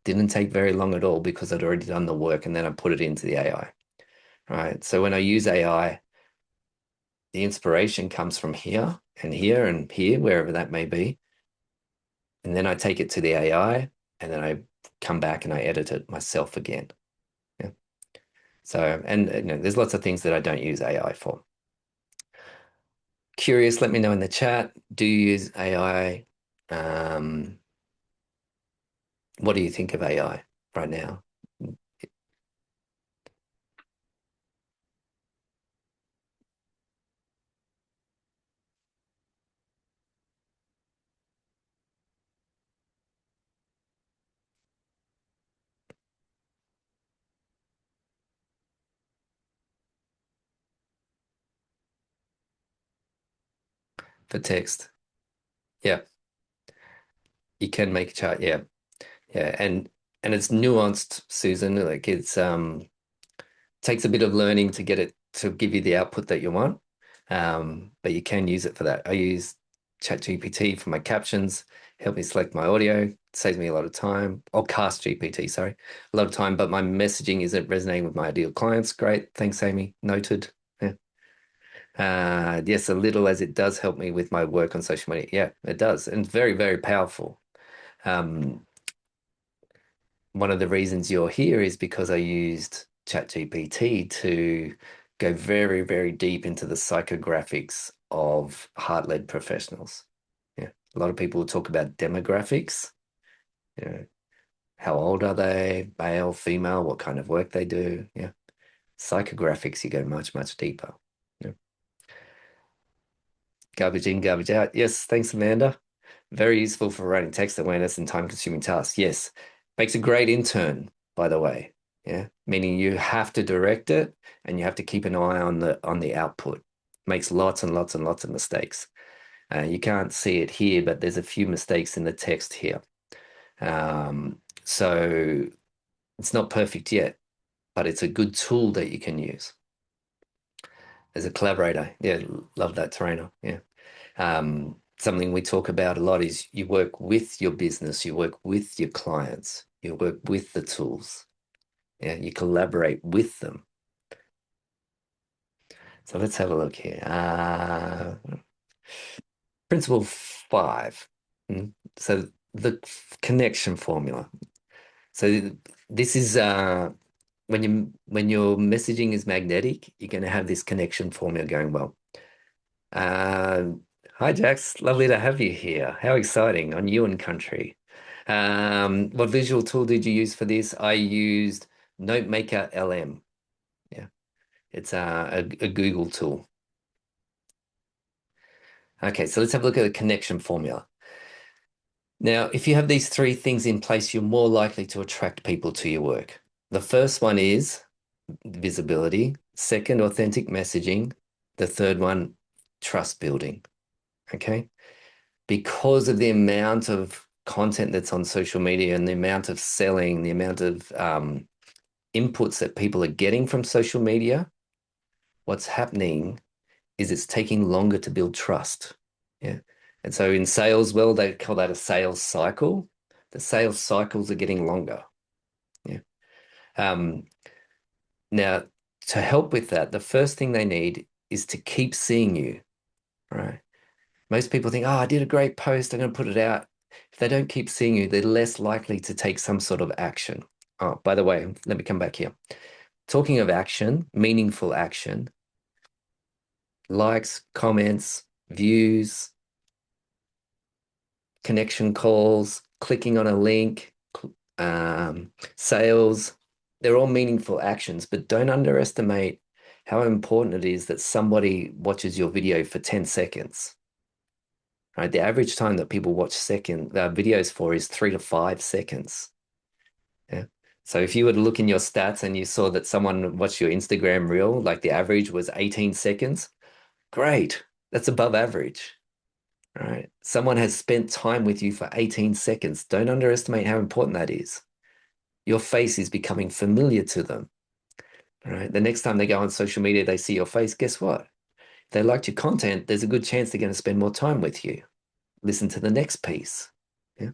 Didn't take very long at all because I'd already done the work and then I put it into the AI. Right. So when I use AI, the inspiration comes from here and here and here, wherever that may be. And then I take it to the AI and then I come back and I edit it myself again. Yeah. So, and there's lots of things that I don't use AI for. Curious, let me know in the chat. Do you use AI? Um, what do you think of AI right now? For text? Yeah, you can make a chart. Yeah, yeah, and it's nuanced, Susan. Like it's takes a bit of learning to get it to give you the output that you want. But you can use it for that. I use ChatGPT for my captions, help me select my audio, saves me a lot of time. Or Cast GPT, sorry, a lot of time. But my messaging isn't resonating with my ideal clients. Great, thanks, Amy. Noted. Yeah. Yes, a little as it does help me with my work on social media. Yeah, it does, and very, very powerful. Um, One of the reasons you're here is because I used ChatGPT to go very, very deep into the psychographics of heart-led professionals. Yeah. A lot of people talk about demographics. You know, how old are they? Male, female, what kind of work they do. Yeah. Psychographics, you go much, much deeper. Yeah. Garbage in, garbage out. Yes, thanks, Amanda. Very useful for writing text awareness and time-consuming tasks. Yes. Makes a great intern, by the way. Yeah. Meaning you have to direct it and you have to keep an eye on the output. Makes lots and lots and lots of mistakes. You can't see it here, but there's a few mistakes in the text here. So it's not perfect yet, but it's a good tool that you can use as a collaborator. Yeah, love that, trainer. Yeah. Something we talk about a lot is you work with your business, you work with your clients, you work with the tools. Yeah, you collaborate with them. So let's have a look here. Principle 5. So the connection formula. So this is when your messaging is magnetic, you're going to have this connection formula going well. Uh, Hi, Jax. Lovely to have you here. How exciting on you and country. What visual tool did you use for this? I used NoteMaker LM. Yeah, it's a Google tool. Okay, so let's have a look at the connection formula. Now, if you have these three things in place, you're more likely to attract people to your work. The first one is visibility. Second, authentic messaging. The third one, trust building. Okay. Because of the amount of content that's on social media and the amount of selling, the amount of inputs that people are getting from social media, what's happening is it's taking longer to build trust. Yeah. And so in sales, well, they call that a sales cycle. The sales cycles are getting longer. Yeah. Um, Now, to help with that, the first thing they need is to keep seeing you, right? Most people think, oh, I did a great post, I'm going to put it out. If they don't keep seeing you, they're less likely to take some sort of action. Oh, by the way, let me come back here. Talking of action, meaningful action, likes, comments, views, connection calls, clicking on a link, sales, they're all meaningful actions, but don't underestimate how important it is that somebody watches your video for 10 seconds. Right? The average time that people watch videos for is 3 to 5 seconds. Yeah. So if you were to look in your stats and you saw that someone watched your Instagram reel, like the average was 18 seconds, great. That's above average. Right? Someone has spent time with you for 18 seconds. Don't underestimate how important that is. Your face is becoming familiar to them. Right? The next time they go on social media, they see your face. Guess what? If they liked your content, there's a good chance they're going to spend more time with you. Listen to the next piece. Yeah.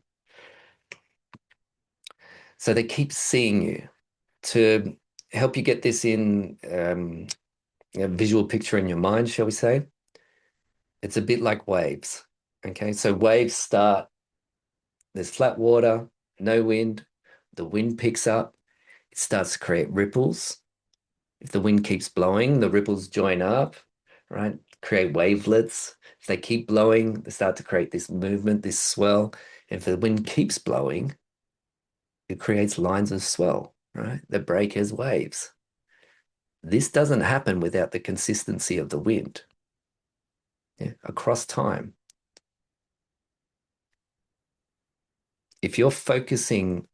So they keep seeing you. To help you get this in a visual picture in your mind, shall we say, it's a bit like waves. Okay. So waves start, there's flat water, no wind, the wind picks up, it starts to create ripples. If the wind keeps blowing, the ripples join up, right? Create wavelets. If they keep blowing, they start to create this movement, this swell. And if the wind keeps blowing, it creates lines of swell, right? That break as waves. This doesn't happen without the consistency of the wind, yeah, across time. If you're focusing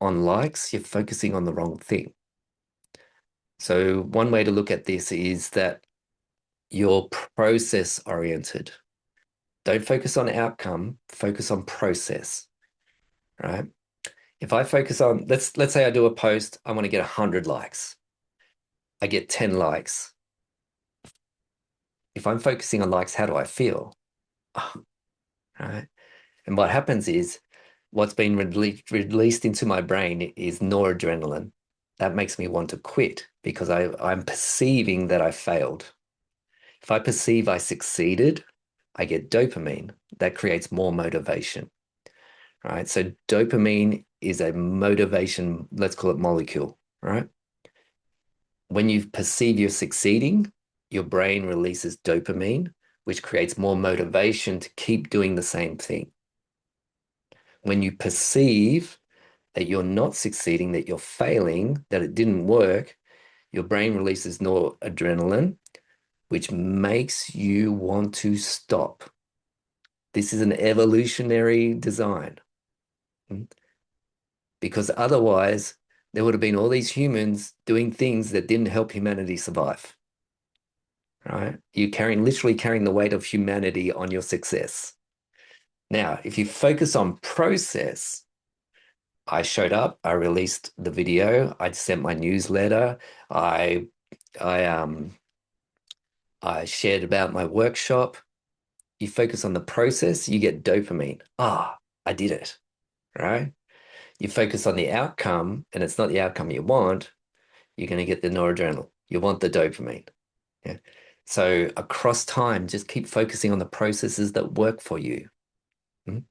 on likes, you're focusing on the wrong thing. So one way to look at this is that you're process oriented. Don't focus on outcome, focus on process, right? If I focus on, let's say I do a post, I want to get 100 likes. I get 10 likes. If I'm focusing on likes, how do I feel? Oh, right. And what happens is what's been released into my brain is noradrenaline. That makes me want to quit because I'm perceiving that I failed. If I perceive I succeeded, I get dopamine. That creates more motivation, right? So dopamine is a motivation, let's call it molecule, right? When you perceive you're succeeding, your brain releases dopamine, which creates more motivation to keep doing the same thing. When you perceive that you're not succeeding, that you're failing, that it didn't work, your brain releases noradrenaline, which makes you want to stop. This is an evolutionary design. Because otherwise, there would have been all these humans doing things that didn't help humanity survive. Right? You're literally carrying the weight of humanity on your success. Now, if you focus on process, I showed up, I released the video, I sent my newsletter, I I um I shared about my workshop. You focus on the process, you get dopamine. Ah, I did it, right? You focus on the outcome, and it's not the outcome you want, you're going to get the noradrenaline. You want the dopamine. Yeah. So across time, just keep focusing on the processes that work for you. Mhm.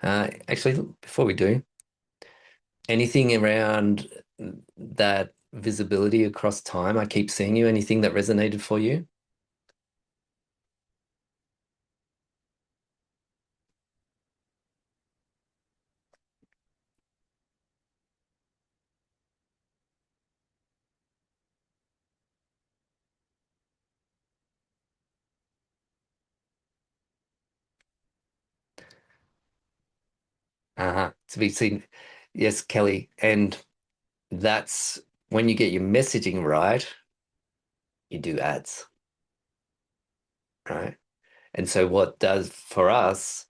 Actually, before we do, anything around that visibility across time, I keep seeing you, anything that resonated for you? To be seen. Yes, Kelly. And that's when you get your messaging right, you do ads, right? And so what does for us,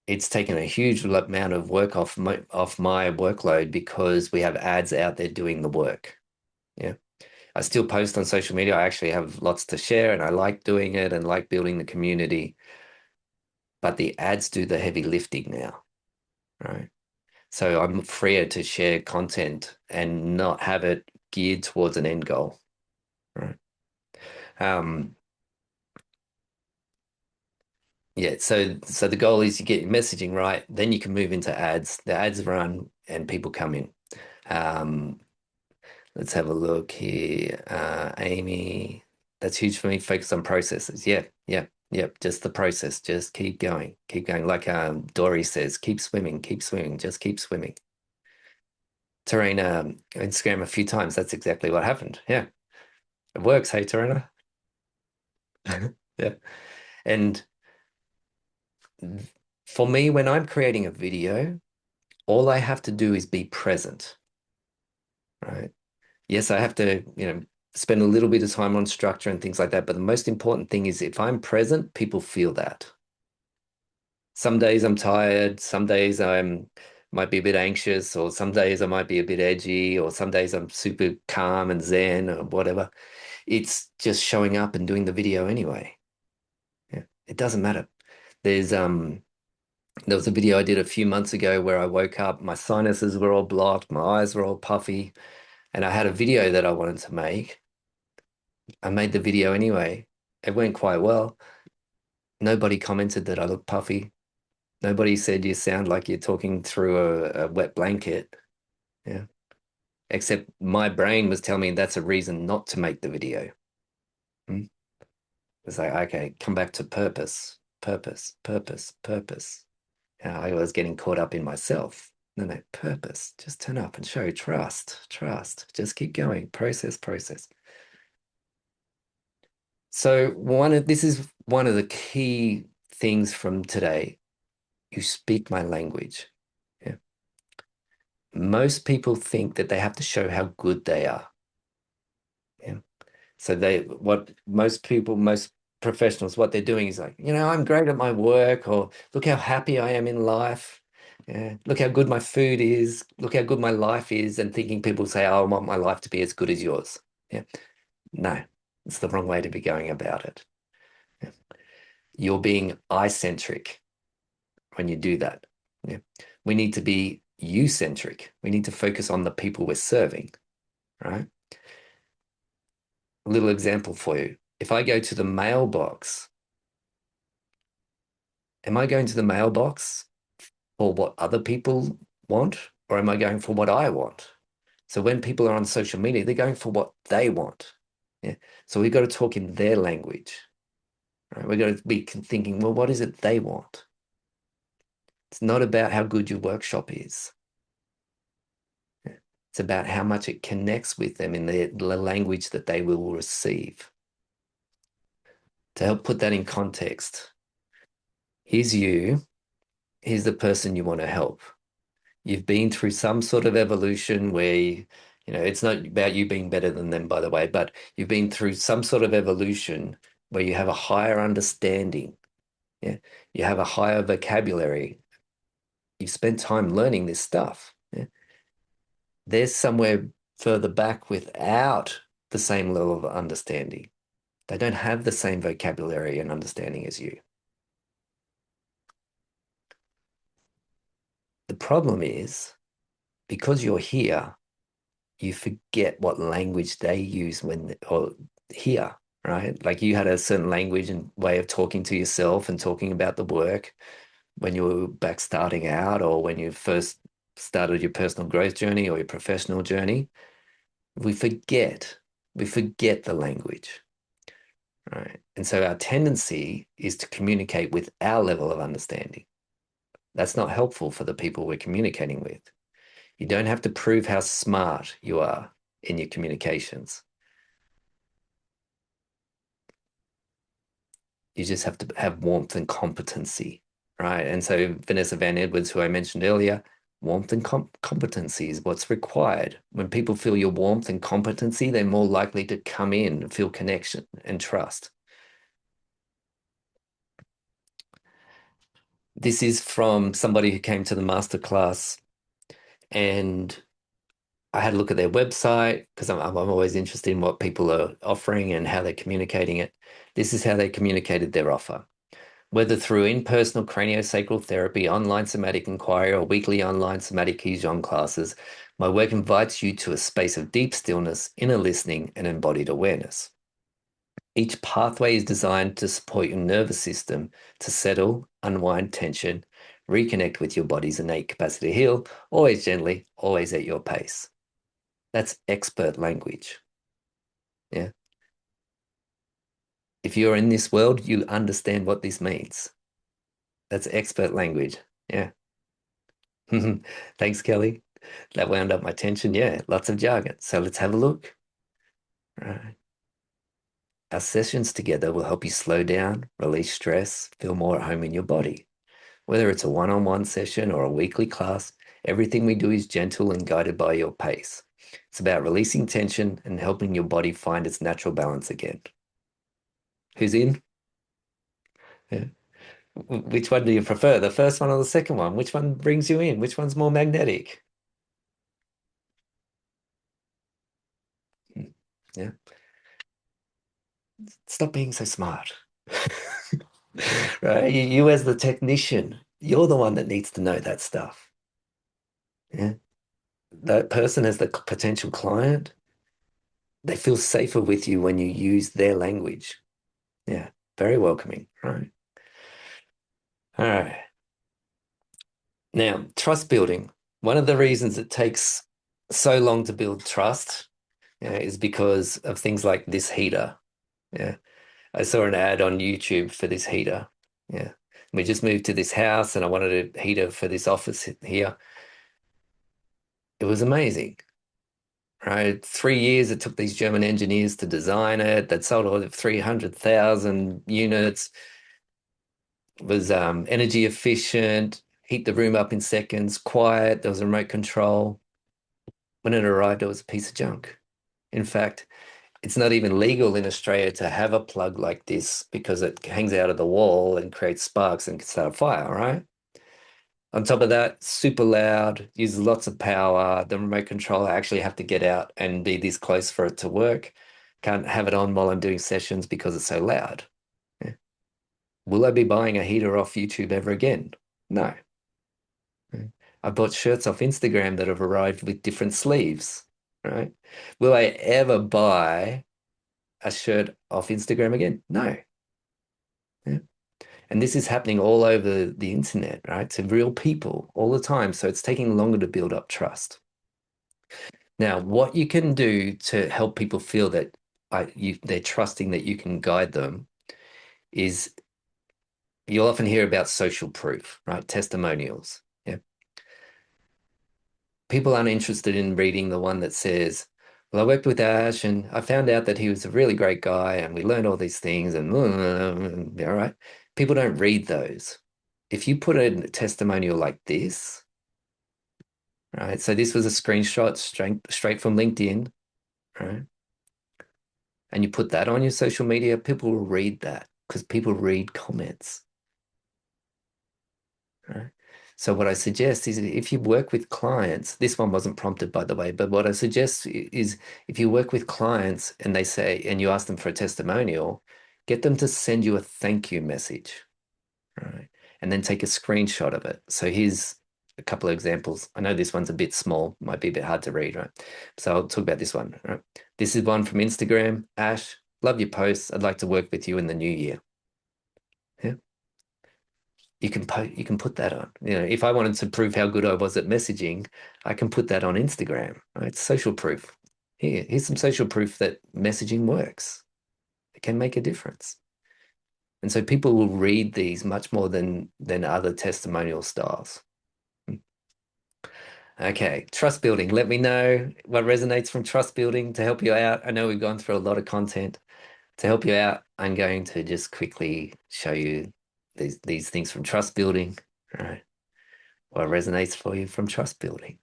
it's taken a huge amount of work off my workload because we have ads out there doing the work. Yeah. I still post on social media. I actually have lots to share and I like doing it and like building the community. But the ads do the heavy lifting now, right? So I'm freer to share content and not have it geared towards an end goal, right? Um, yeah, so the goal is you get your messaging right, then you can move into ads. The ads run and people come in. Um, let's have a look here. Amy, that's huge for me. Focus on processes. Yeah, yeah, yep. Just the process. Just keep going. Keep going. Like Dory says, keep swimming, just keep swimming. Tarina, Instagram a few times. That's exactly what happened. Yeah, it works. Hey, Tarina. Yeah. And for me, when I'm creating a video, all I have to do is be present, right? Yes, I have to, spend a little bit of time on structure and things like that. But the most important thing is if I'm present, people feel that. Some days I'm tired, some days I'm might be a bit anxious, or some days I might be a bit edgy, or some days I'm super calm and zen or whatever. It's just showing up and doing the video anyway. Yeah, it doesn't matter. There's there was a video I did a few months ago where I woke up, my sinuses were all blocked, my eyes were all puffy, and I had a video that I wanted to make. I made the video anyway. It went quite well. Nobody commented that I look puffy. Nobody said you sound like you're talking through a wet blanket. Yeah. Except my brain was telling me that's a reason not to make the video. Hmm? It's like, okay, come back to purpose, purpose, purpose, purpose. And I was getting caught up in myself. No, no, purpose. Just turn up and show trust, trust. Just keep going. Process, process. So this is one of the key things from today. You speak my language. Yeah. Most people think that they have to show how good they are. Yeah. So what most people, most professionals, what they're doing is like, I'm great at my work, or look how happy I am in life. Yeah. Look how good my food is. Look how good my life is. And thinking people say, oh, I want my life to be as good as yours. Yeah. No, it's the wrong way to be going about it. Yeah. You're being I-centric when you do that. Yeah. We need to be you-centric. We need to focus on the people we're serving, right? A little example for you. If I go to the mailbox, am I going to the mailbox for what other people want, or am I going for what I want? So when people are on social media, they're going for what they want. Yeah. So we've got to talk in their language. Right? We've got to be thinking, well, what is it they want? It's not about how good your workshop is. Yeah. It's about how much it connects with them in the language that they will receive. To help put that in context, here's you, here's the person you want to help. You've been through some sort of evolution where, it's not about you being better than them, by the way, but you've been through some sort of evolution where you have a higher understanding. Yeah. You have a higher vocabulary. You've spent time learning this stuff. Yeah. There's somewhere further back without the same level of understanding. They don't have the same vocabulary and understanding as you. The problem is because you're here, you forget what language they use or here, right? Like you had a certain language and way of talking to yourself and talking about the work when you were back starting out or when you first started your personal growth journey or your professional journey. We forget, we forget the language, right? And so our tendency is to communicate with our level of understanding. That's not helpful for the people we're communicating with. You don't have to prove how smart you are in your communications. You just have to have warmth and competency, right? And so Vanessa Van Edwards, who I mentioned earlier, warmth and competency is what's required. When people feel your warmth and competency, they're more likely to come in and feel connection and trust. This is from somebody who came to the masterclass, and I had a look at their website because I'm always interested in what people are offering and how they're communicating it. This is how they communicated their offer. Whether through in-person craniosacral therapy, online somatic inquiry, or weekly online somatic Qigong classes, my work invites you to a space of deep stillness, inner listening, and embodied awareness. Each pathway is designed to support your nervous system to settle, unwind tension, reconnect with your body's innate capacity to heal, always gently, always at your pace. That's expert language. Yeah. If you're in this world, you understand what this means. That's expert language. Yeah. Thanks, Kelly. That wound up my tension. Yeah, lots of jargon. So let's have a look. Right. Our sessions together will help you slow down, release stress, feel more at home in your body. Whether it's a one-on-one session or a weekly class, everything we do is gentle and guided by your pace. It's about releasing tension and helping your body find its natural balance again. Who's in? Yeah. Which one do you prefer? The first one or the second one? Which one brings you in? Which one's more magnetic? Hmm. Yeah. Stop being so smart. Right? You as the technician, you're the one that needs to know that stuff. Yeah. That person as the potential client, they feel safer with you when you use their language. Yeah. Very welcoming. Right. All right. Now, trust building. One of the reasons it takes so long to build trust, is because of things like this heater. Yeah. I saw an ad on YouTube for this heater. Yeah. We just moved to this house and I wanted a heater for this office here. It was amazing, right? 3 years it took these German engineers to design it. They'd sold all of 300,000 units. It was energy efficient, heat the room up in seconds, quiet. There was a remote control. When it arrived, it was a piece of junk. In fact, it's not even legal in Australia to have a plug like this because it hangs out of the wall and creates sparks and can start a fire, right? On top of that, super loud, uses lots of power. The remote control, I actually have to get out and be this close for it to work. Can't have it on while I'm doing sessions because it's so loud. Yeah. Will I be buying a heater off YouTube ever again? No. Yeah. I bought shirts off Instagram that have arrived with different sleeves, right? Will I ever buy a shirt off Instagram again? No. Yeah. And this is happening all over the internet, right? To real people all the time. So it's taking longer to build up trust. Now, what you can do to help people feel that they're trusting that you can guide them is you'll often hear about social proof, right? Testimonials. Yeah. People aren't interested in reading the one that says, well, I worked with Ash and I found out that he was a really great guy and we learned all these things and all right. People don't read those. If you put a testimonial like this, right? So this was a screenshot straight from LinkedIn, right? And you put that on your social media, people will read that because people read comments, right? So what I suggest is if you work with clients, this one wasn't prompted by the way, but what I suggest is if you work with clients and they say, and you ask them for a testimonial, get them to send you a thank you message, right? And then take a screenshot of it. So here's a couple of examples. I know this one's a bit small, might be a bit hard to read, right? So I'll talk about this one, right? This is one from Instagram. Ash, love your posts. I'd like to work with you in the new year. Yeah. You can put that on. You know, if I wanted to prove how good I was at messaging, I can put that on Instagram, right? It's social proof. Here's some social proof that messaging works. It can make a difference. And so people will read these much more than other testimonial styles. Okay, trust building. Let me know what resonates from trust building to help you out. I know we've gone through a lot of content. To help you out, I'm going to just quickly show you these things from trust building. All right. What resonates for you from trust building?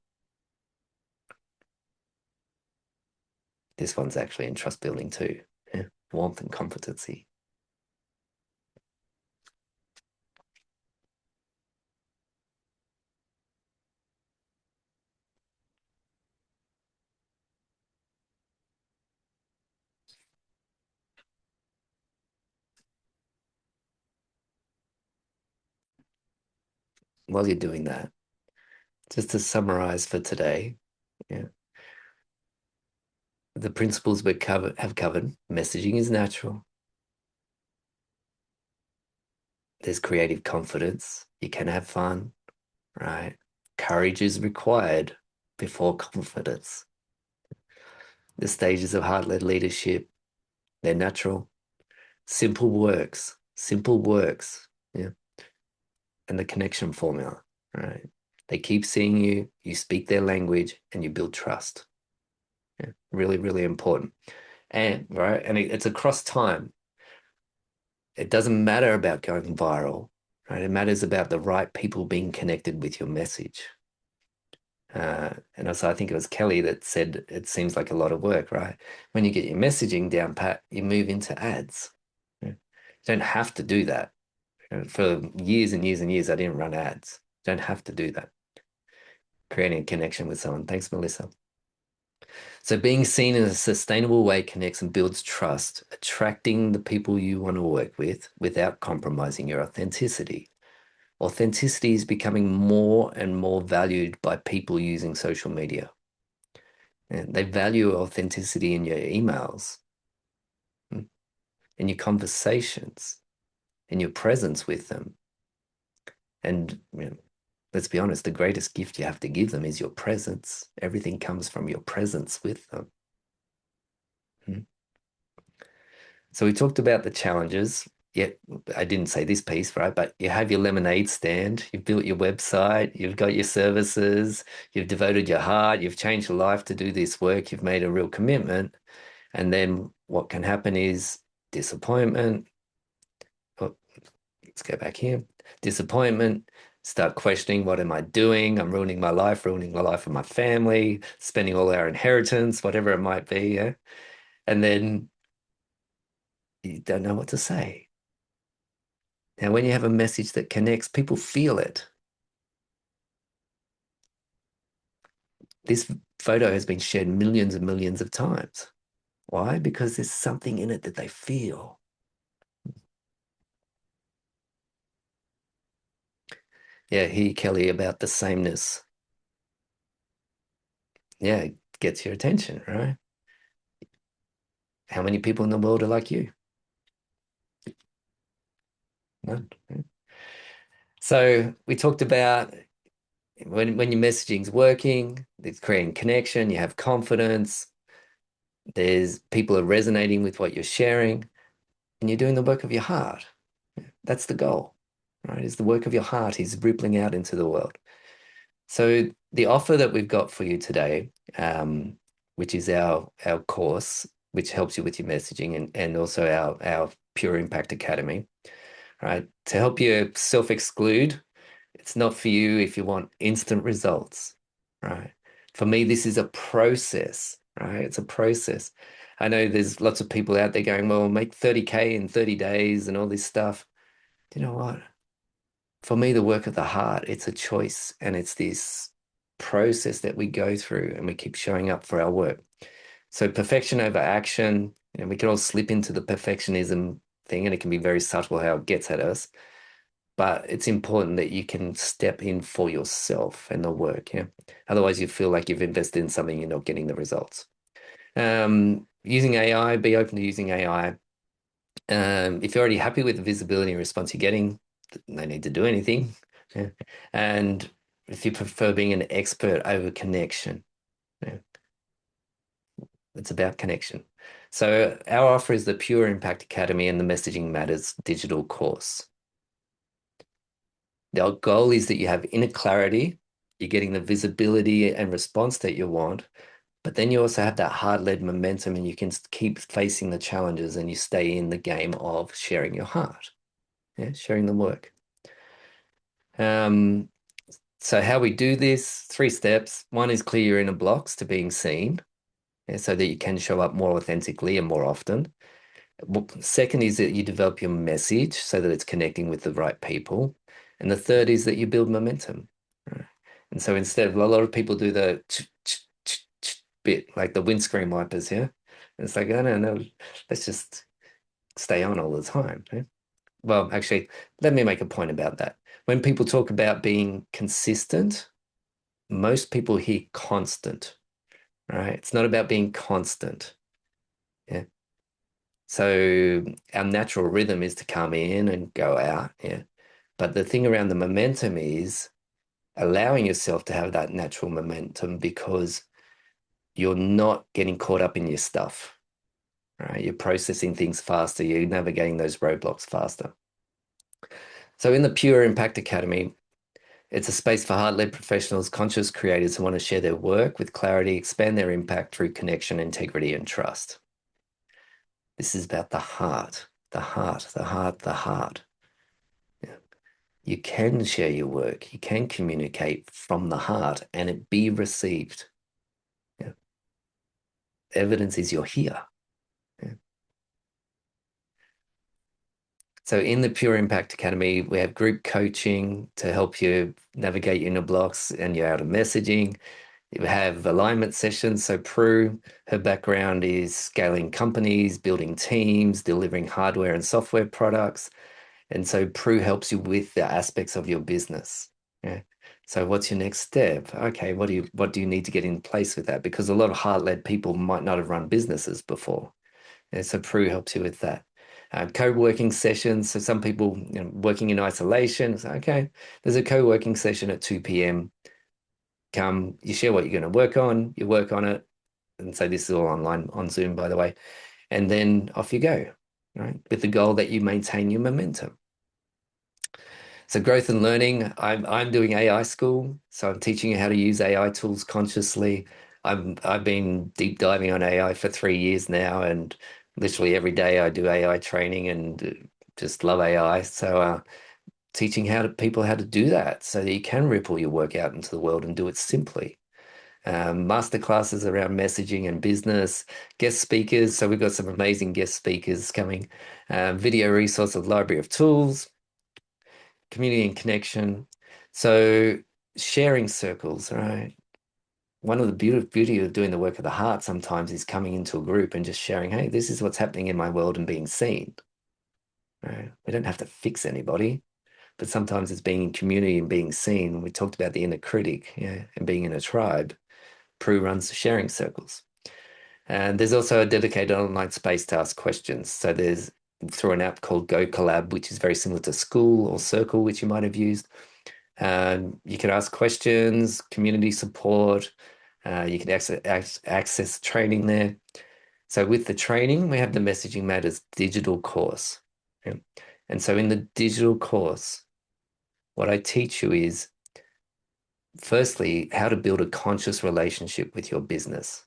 This one's actually in trust building too. Yeah. Warmth and competency. While you're doing that, just to summarize for today, yeah, the principles have covered. Messaging is natural. There's creative confidence. You can have fun, right? Courage is required before confidence. The stages of heart-led leadership, they're natural. Simple works. Simple works. Yeah. And the connection formula, right? They keep seeing you, you speak their language, and you build trust. Yeah. Really, really important. And right, and it's across time. It doesn't matter about going viral, right? It matters about the right people being connected with your message. And also, I think it was Kelly that said it seems like a lot of work, right? When you get your messaging down pat, you move into ads. Yeah. You don't have to do that. For years and years and years, I didn't run ads. Don't have to do that. Creating a connection with someone. Thanks, Melissa. So being seen in a sustainable way connects and builds trust, attracting the people you want to work with without compromising your authenticity. Authenticity is becoming more and more valued by people using social media. And they value authenticity in your emails, in your conversations, in your presence with them. And let's be honest, the greatest gift you have to give them is your presence. Everything comes from your presence with them. So we talked about the challenges. Yet I didn't say this piece, right? But you have your lemonade stand, you've built your website, you've got your services, you've devoted your heart, you've changed your life to do this work, you've made a real commitment. And then what can happen is disappointment. Oh, let's go back here. Disappointment, start questioning, what am I doing? I'm ruining the life of my family, spending all our inheritance, whatever it might be. Yeah? And then you don't know what to say. Now, when you have a message that connects, people feel it. This photo has been shared millions and millions of times. Why? Because there's something in it that they feel. Yeah, hear Kelly about the sameness. Yeah, it gets your attention, right? How many people in the world are like you? None. So we talked about when your messaging's working, it's creating connection, you have confidence, there's people are resonating with what you're sharing, and you're doing the work of your heart. That's the goal, right? Is the work of your heart is rippling out into the world. So the offer that we've got for you today, which is our course, which helps you with your messaging and also our Pure Impact Academy, right? To help you self-exclude. It's not for you if you want instant results, right? For me, this is a process, right? It's a process. I know there's lots of people out there going, well, make 30K in 30 days and all this stuff. You know what? For me, the work of the heart, it's a choice and it's this process that we go through and we keep showing up for our work. So perfection over action, we can all slip into the perfectionism thing and it can be very subtle how it gets at us. But it's important that you can step in for yourself and the work. Yeah. Otherwise, you feel like you've invested in something, you're not getting the results. Using AI, be open to using AI. If you're already happy with the visibility and response you're getting, no need to do anything. Yeah. And if you prefer being an expert over connection, yeah, it's about connection. So our offer is the Pure Impact Academy and the Messaging Matters digital course. Our goal is that you have inner clarity, you're getting the visibility and response that you want, but then you also have that heart-led momentum and you can keep facing the challenges and you stay in the game of sharing your heart, yeah, sharing the work. Um, so how we do this, 3 steps. One is clear your inner blocks to being seen, yeah, so that you can show up more authentically and more often. Second is that you develop your message so that it's connecting with the right people. And the third is that you build momentum. Right? And so instead of a lot of people do the bit like the windscreen wipers, yeah. And it's like, oh, no, no, let's just stay on all the time. Yeah? Well, actually, let me make a point about that. When people talk about being consistent, most people hear constant, right? It's not about being constant. Yeah. So our natural rhythm is to come in and go out. Yeah. But the thing around the momentum is allowing yourself to have that natural momentum because you're not getting caught up in your stuff, right? You're processing things faster. You're navigating those roadblocks faster. So in the Pure Impact Academy, it's a space for heart-led professionals, conscious creators who want to share their work with clarity, expand their impact through connection, integrity, and trust. This is about the heart, the heart, the heart, the heart. Yeah. You can share your work. You can communicate from the heart and it be received. Yeah. Evidence is you're here. Yeah. So in the Pure Impact Academy, we have group coaching to help you navigate your inner blocks and your outer messaging. You have alignment sessions. So Prue, her background is scaling companies, building teams, delivering hardware and software products. And so Prue helps you with the aspects of your business. Yeah. So what's your next step? Okay, what do you need to get in place with that? Because a lot of heart-led people might not have run businesses before. And so Prue helps you with that. Co-working sessions. So some people, working in isolation. So, okay, there's a co-working session at 2 p.m. Come, you share what you're going to work on, you work on it. And so this is all online on Zoom, by the way. And then off you go, right? With the goal that you maintain your momentum. So growth and learning, I'm doing AI school, so I'm teaching you how to use AI tools consciously. I've been deep diving on AI for 3 years now, and literally every day I do AI training and just love AI. So teaching people how to do that so that you can ripple your work out into the world and do it simply. Masterclasses around messaging and business, guest speakers. So we've got some amazing guest speakers coming. Video resource of library of tools, community and connection. So sharing circles, right? one of the beauty of doing the work of the heart sometimes is coming into a group and just sharing, hey, this is what's happening in my world and being seen. Right? We don't have to fix anybody, but sometimes it's being in community and being seen. We talked about the inner critic, yeah, and being in a tribe. Prue runs the sharing circles. And there's also a dedicated online space to ask questions. So there's through an app called Go Collab, which is very similar to School or Circle, which you might have used. You can ask questions, community support. You can access training there. So with the training, we have the Messaging Matters digital course. Yeah. And so in the digital course, what I teach you is firstly, how to build a conscious relationship with your business.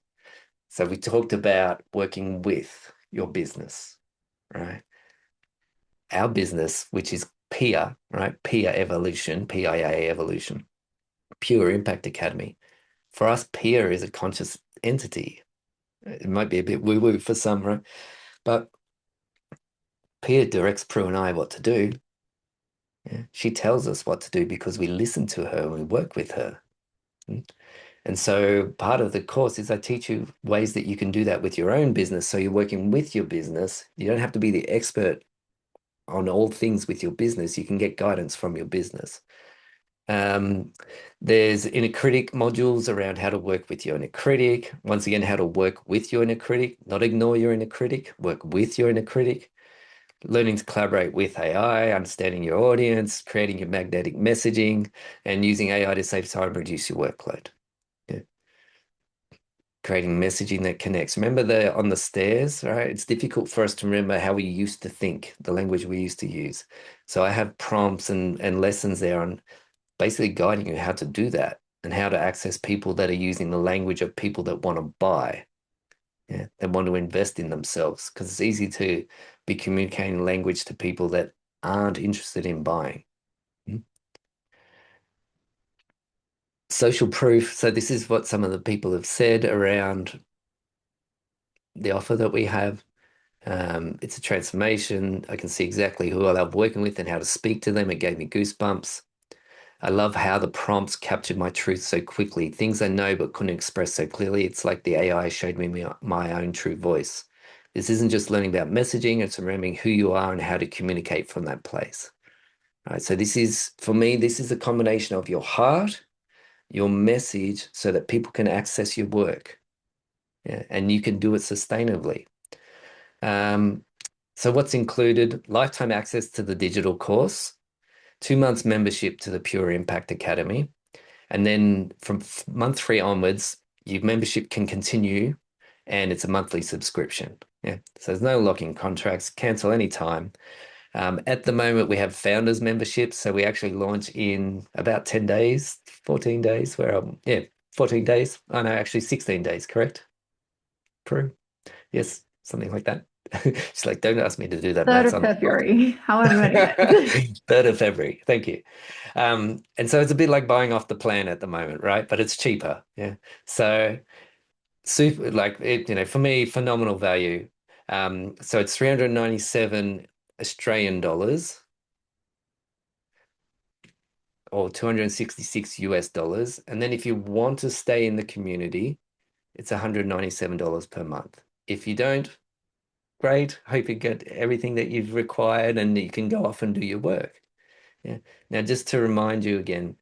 So we talked about working with your business, right? Our business, which is PIA, right? PIA Evolution, PIA Evolution, Pure Impact Academy. For us, PIA is a conscious entity. It might be a bit woo-woo for some, right? But PIA directs Prue and I what to do. Yeah. She tells us what to do because we listen to her and we work with her. Mm. And so part of the course is I teach you ways that you can do that with your own business. So you're working with your business. You don't have to be the expert on all things with your business. You can get guidance from your business. Um, there's inner critic modules around how to work with your inner critic. Once again, how to work with your inner critic, not ignore your inner critic, work with your inner critic. Learning to collaborate with AI, understanding your audience, creating your magnetic messaging, and using AI to save time and reduce your workload. Yeah. Creating messaging that connects. Remember on the stairs, right? It's difficult for us to remember how we used to think, the language we used to use. So I have prompts and lessons there on basically guiding you how to do that and how to access people that are using the language of people that want to buy. Yeah, they want to invest in themselves because it's easy to be communicating language to people that aren't interested in buying. Mm. Social proof. So this is what some of the people have said around the offer that we have. It's a transformation. I can see exactly who I love working with and how to speak to them. It gave me goosebumps. I love how the prompts captured my truth so quickly. Things I know but couldn't express so clearly. It's like the AI showed me my own true voice. This isn't just learning about messaging, it's remembering who you are and how to communicate from that place. Right. So this is, for me, this is a combination of your heart, your message, so that people can access your work. Yeah, and you can do it sustainably. Um, so what's included? Lifetime access to the digital course, 2 months membership to the Pure Impact Academy. And then from month 3 onwards, your membership can continue and it's a monthly subscription. Yeah. So there's no locking contracts, cancel anytime. At the moment, we have founders memberships. So we actually launch in about 10 days, 14 days, yeah, 14 days. Oh, no, actually 16 days, correct? Prue? Yes, something like that. She's like, don't ask me to do that 3rd maths of on the spot. February, how I'm running it. 3rd of February. Thank you. And so it's a bit like buying off the plan at the moment, right? But it's cheaper. Yeah. So super, like it, for me, phenomenal value. So it's 397 Australian dollars or 266 US dollars. And then if you want to stay in the community, it's $197 per month. If you don't, great. Hope you get everything that you've required and you can go off and do your work. Yeah. Now, just to remind you again,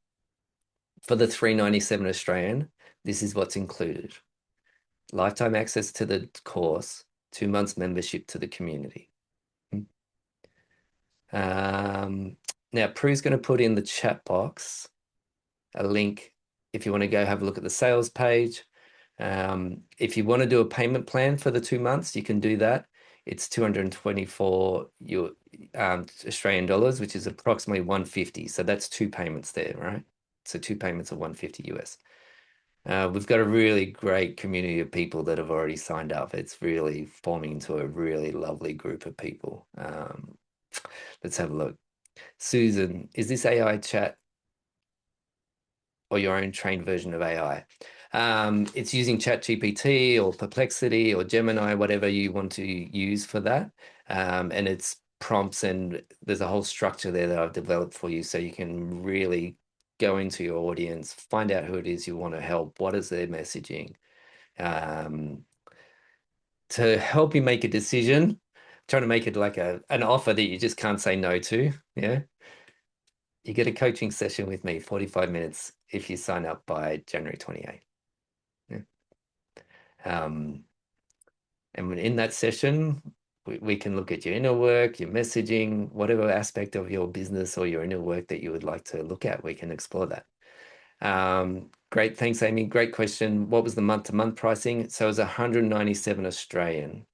for the 397 Australian, this is what's included. Lifetime access to the course, 2 months membership to the community. Um, Now, Prue's going to put in the chat box a link if you want to go have a look at the sales page. If you want to do a payment plan for the 2 months, you can do that. It's 224 Australian dollars, which is approximately 150. So that's 2 payments there, right? So 2 payments of 150 US. We've got a really great community of people that have already signed up. It's really forming into a really lovely group of people. Let's have a look. Susan, is this AI chat or your own trained version of AI? It's using ChatGPT or Perplexity or Gemini, whatever you want to use for that. And it's prompts and there's a whole structure there that I've developed for you so you can really go into your audience, find out who it is you want to help, what is their messaging, um, to help you make a decision, trying to make it like an offer that you just can't say no to. Yeah. You get a coaching session with me, 45 minutes, if you sign up by January 28th. Yeah. Um, and in that session, we can look at your inner work, your messaging, whatever aspect of your business or your inner work that you would like to look at. We can explore that. Great. Thanks, Amy. Great question. What was the month-to-month pricing? So it was 197 Australian.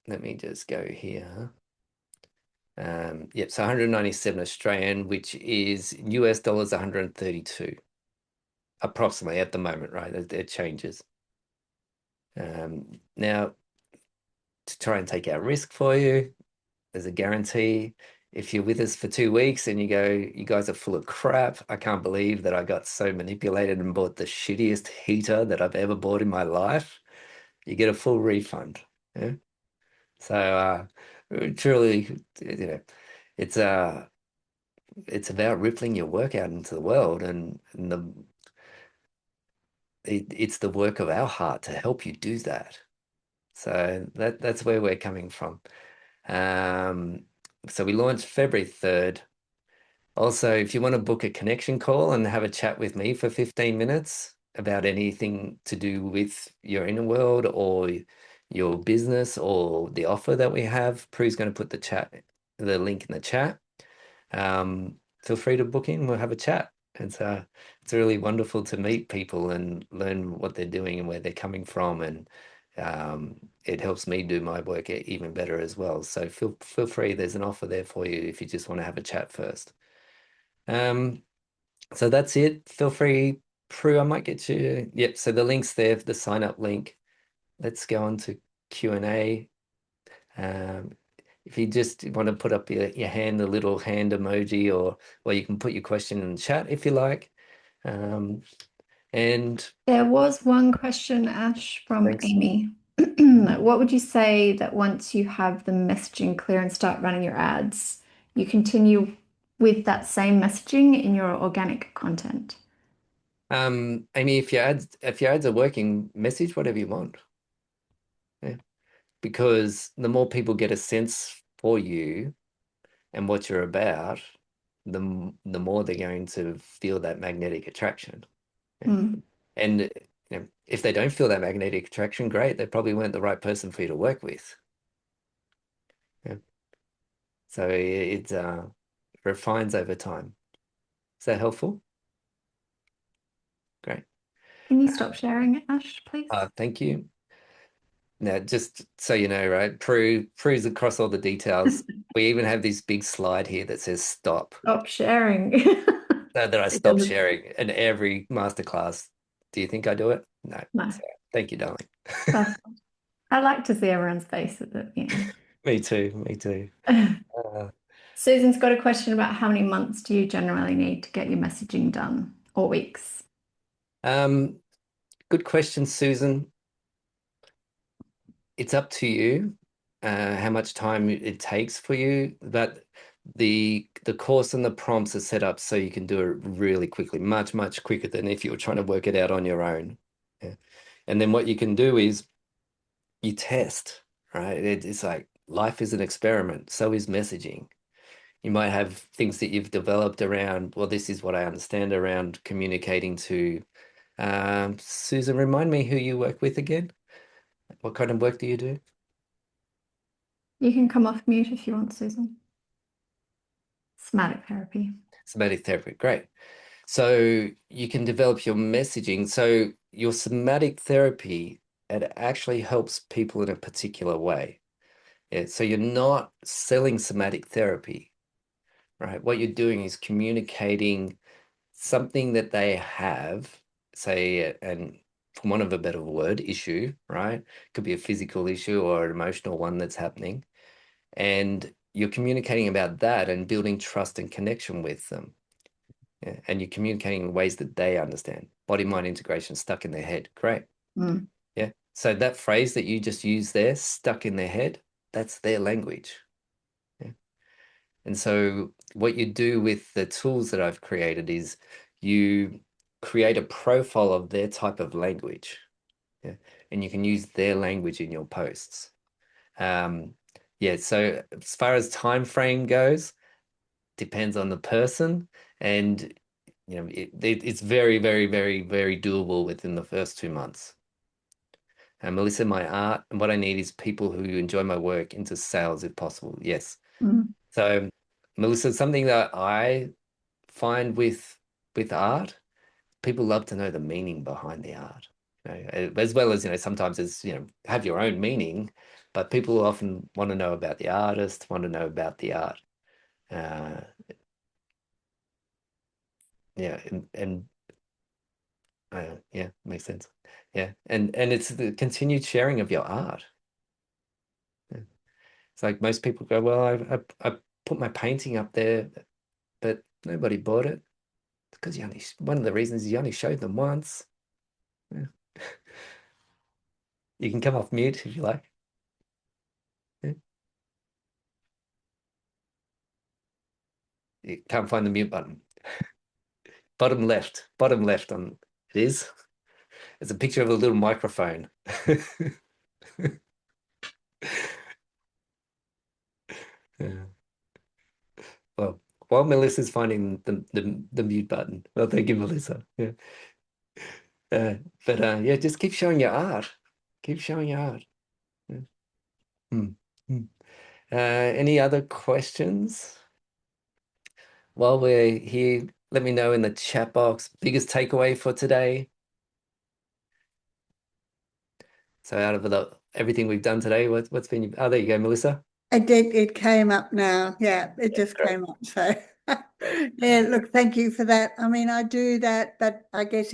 Let me just go here. Yep, so 197 Australian, which is US dollars 132, approximately at the moment, right? It changes. Now, to try and take out risk for you, there's a guarantee. If you're with us for 2 weeks and you go, you guys are full of crap, I can't believe that I got so manipulated and bought the shittiest heater that I've ever bought in my life, you get a full refund. Yeah. So truly, it's it's about rippling your work out into the world, and it's the work of our heart to help you do that. So that's where we're coming from. Um, so we launched February 3rd. Also, if you want to book a connection call and have a chat with me for 15 minutes about anything to do with your inner world or your business or the offer that we have, Prue's going to put the link in the chat. Feel free to book in. We'll have a chat. It's really wonderful to meet people and learn what they're doing and where they're coming from, and it helps me do my work even better as well. So feel free. There's an offer there for you if you just want to have a chat first. Um, so that's it. Feel free, Prue. I might get you. Yep. So the link's there, the sign up link. Let's go on to Q&A. Um, if you just want to put up your hand, the little hand emoji, or you can put your question in the chat if you like. Um, and There was one question, Ash, from thanks. Amy. What would you say that once you have the messaging clear and start running your ads, you continue with that same messaging in your organic content? Amy, if your ads are working, message whatever you want. Yeah. Because the more people get a sense for you and what you're about, the more they're going to feel that magnetic attraction. Yeah. Hmm. And if they don't feel that magnetic attraction, great, they probably weren't the right person for you to work with. Yeah. So it refines over time. Is that helpful? Great. Can you stop sharing, Ash, please? Thank you. Now, just so you know, right, Prue's across all the details. We even have this big slide here that says stop, Stop sharing. so that I stop Because sharing in every masterclass. Do you think I do it? No. no, So, thank you, darling. that's, I like to see everyone's face at the Me too. Me too. end. Uh, Susan's got a question about how many months do you generally need to get your messaging done, or weeks? um, good question, Susan. It's up to you how much time it takes for you, but the course and the prompts are set up so you can do it really quickly, much quicker than if you were trying to work it out on your own. Yeah. And then what you can do is you test, right? It's like life is an experiment, so is messaging. You might have things that you've developed around, well, this is what I understand around communicating to Susan, remind me who you work with again. What kind of work do you do? You can come off mute if you want, Susan. Somatic therapy. Somatic therapy, great. So you can develop your messaging. So your somatic therapy, it actually helps people in a particular way. Yeah, so you're not selling somatic therapy, right? What you're doing is communicating something that they have, say, and for want of a better word, issue, right? Could be a physical issue or an emotional one that's happening. And you're communicating about that and building trust and connection with them. Yeah. And you're communicating in ways that they understand. Body mind integration stuck in their head. Great. Mm. Yeah. So that phrase that you just used there, stuck in their head, that's their language. Yeah. And so what you do with the tools that I've created is you create a profile of their type of language. Yeah. And you can use their language in your posts. Um, yeah, so as far as time frame goes, depends on the person, and it's very, very, very, very doable within the first 2 months. And Melissa, my art and what I need is people who enjoy my work into sales if possible. Yes. Mm. So Melissa, something that I find with art, people love to know the meaning behind the art. As well as, sometimes it's, have your own meaning, but people often want to know about the artist, want to know about the art. Uh, yeah, yeah, makes sense. Yeah, and it's the continued sharing of your art. Yeah. It's like most people go, well, I put my painting up there, but nobody bought it because one of the reasons is you only showed them once. Yeah. You can come off mute if you like. Yeah. You can't find the mute button. Bottom left on it is. It's a picture of a little microphone. Yeah. Well, while Melissa's finding the mute button. Well, thank you, Melissa. Yeah. Uh, but yeah, just keep showing your art. Keep showing your art. Yeah. Hmm. Hmm. Any other questions? While we're here, let me know in the chat box. Biggest takeaway for today. So out of everything we've done today, what's been? Oh, there you go, Melissa. It came up now. Yeah, it Yeah, just great. came up. So yeah, look, thank you for that. I mean, I do that, but I guess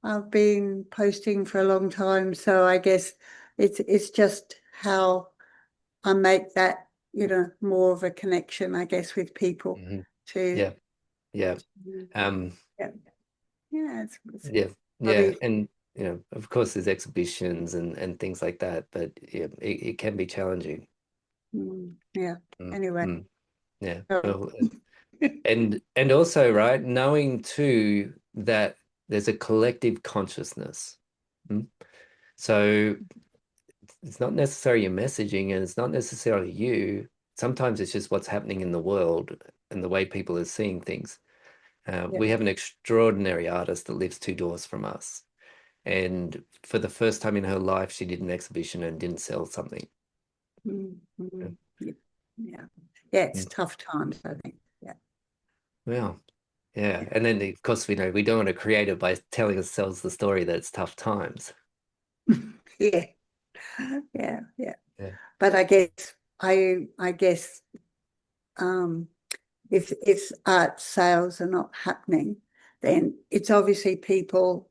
I've been posting for a long time, so I guess it's just how I make that, more of a connection, I guess, with people Hmm. to Yeah, yeah. Um, yeah, yeah, it's yeah, yeah, probably and of course, there's exhibitions and things like that, but yeah, it can be challenging. yeah. Mm, Anyway, mm, yeah. sorry. Well, and also, right, knowing too that there's a collective consciousness. Mm? So it's not necessarily your messaging and it's not necessarily you. Sometimes it's just what's happening in the world and the way people are seeing things. Yeah. We have an extraordinary artist that lives 2 doors from us. And for the first time in her life, she did an exhibition and didn't sell something. Mm, Yeah. yeah. Yeah. Yeah, it's Mm. tough times, I think. Yeah. Well, yeah. And then, of course, we know we don't want to create it by telling ourselves the story that it's tough times. Yeah. Yeah. Yeah. Yeah. But I guess um if art sales are not happening, then it's obviously people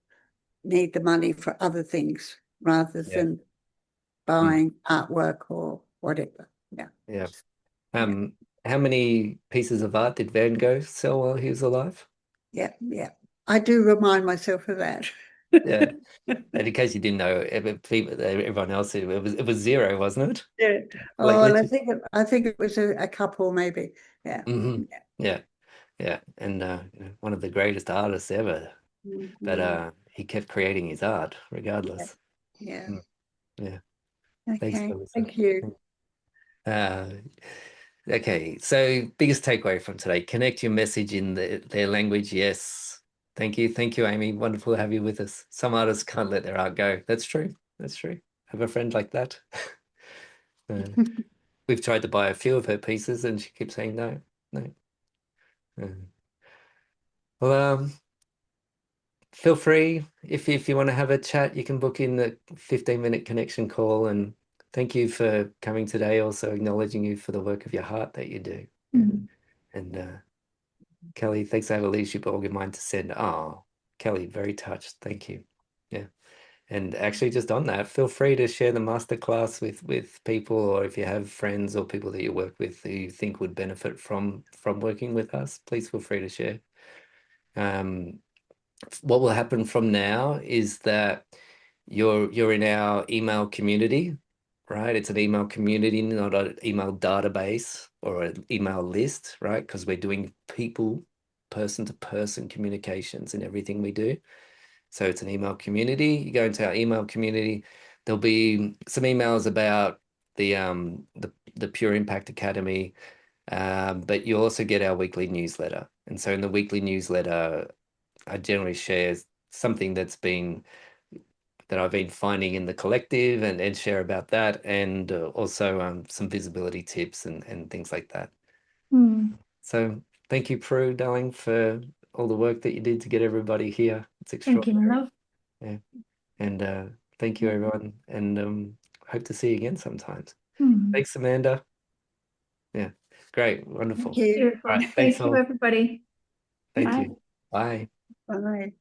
need the money for other things rather Yeah. than Mm. buying artwork or whatever. Yeah. Yeah. Yeah. How many pieces of art did Van Gogh sell while he was alive? Yeah. Yeah. I do remind myself of that. Yeah. And in case you didn't know, everyone else, it was zero, wasn't it? Yeah. Like Oh, and I literally. think I think it was a couple maybe. Yeah. Hmm. Yeah. Yeah. Yeah. And one of the greatest artists ever. But Mhm. he kept creating his art Yeah. regardless. Yeah. Mm. Yeah. Thanks, Okay. Melissa. Thank you. Uh, okay. So biggest takeaway from today, connect your message in their language. Yes. Thank you. Thank you, Amy. Wonderful to have you with us. Some artists can't let their art go. That's true. That's true. Have a friend like that. Uh, we've tried to buy a few of her pieces and she keeps saying no, no. Uh, well, feel free if you want to have a chat, you can book in the 15-minute connection call. And thank you for coming today. Also acknowledging you for the work of your heart that you do. Yeah. Mm. And Kelly, thanks for having leadership org in mind to send. Oh, Kelly, very touched. Thank you. Yeah. And actually, just on that, feel free to share the masterclass with people, or if you have friends or people that you work with who you think would benefit from working with us, please feel free to share. Um, what will happen from now is that you're in our email community. right? It's an email community, not an email database or an email list, right? Because we're doing people, person to person communications in everything we do. So it's an email community. You go into our email community, there'll be some emails about the Pure Impact Academy, but you also get our weekly newsletter. And so in the weekly newsletter, I generally share something that I've been finding in the collective and share about that, and also some visibility tips and things like that. Mm. So thank you, Prue, darling, for all the work that you did to get everybody here. It's Thank you, my extraordinary. love. Yeah. And thank you, everyone. And hope to see you again sometimes. Mm. Thanks, Amanda. Yeah, great. Wonderful. Thank you. All Beautiful. right. Thanks Thank you, all. everybody. Thank Bye. you. Bye. Bye.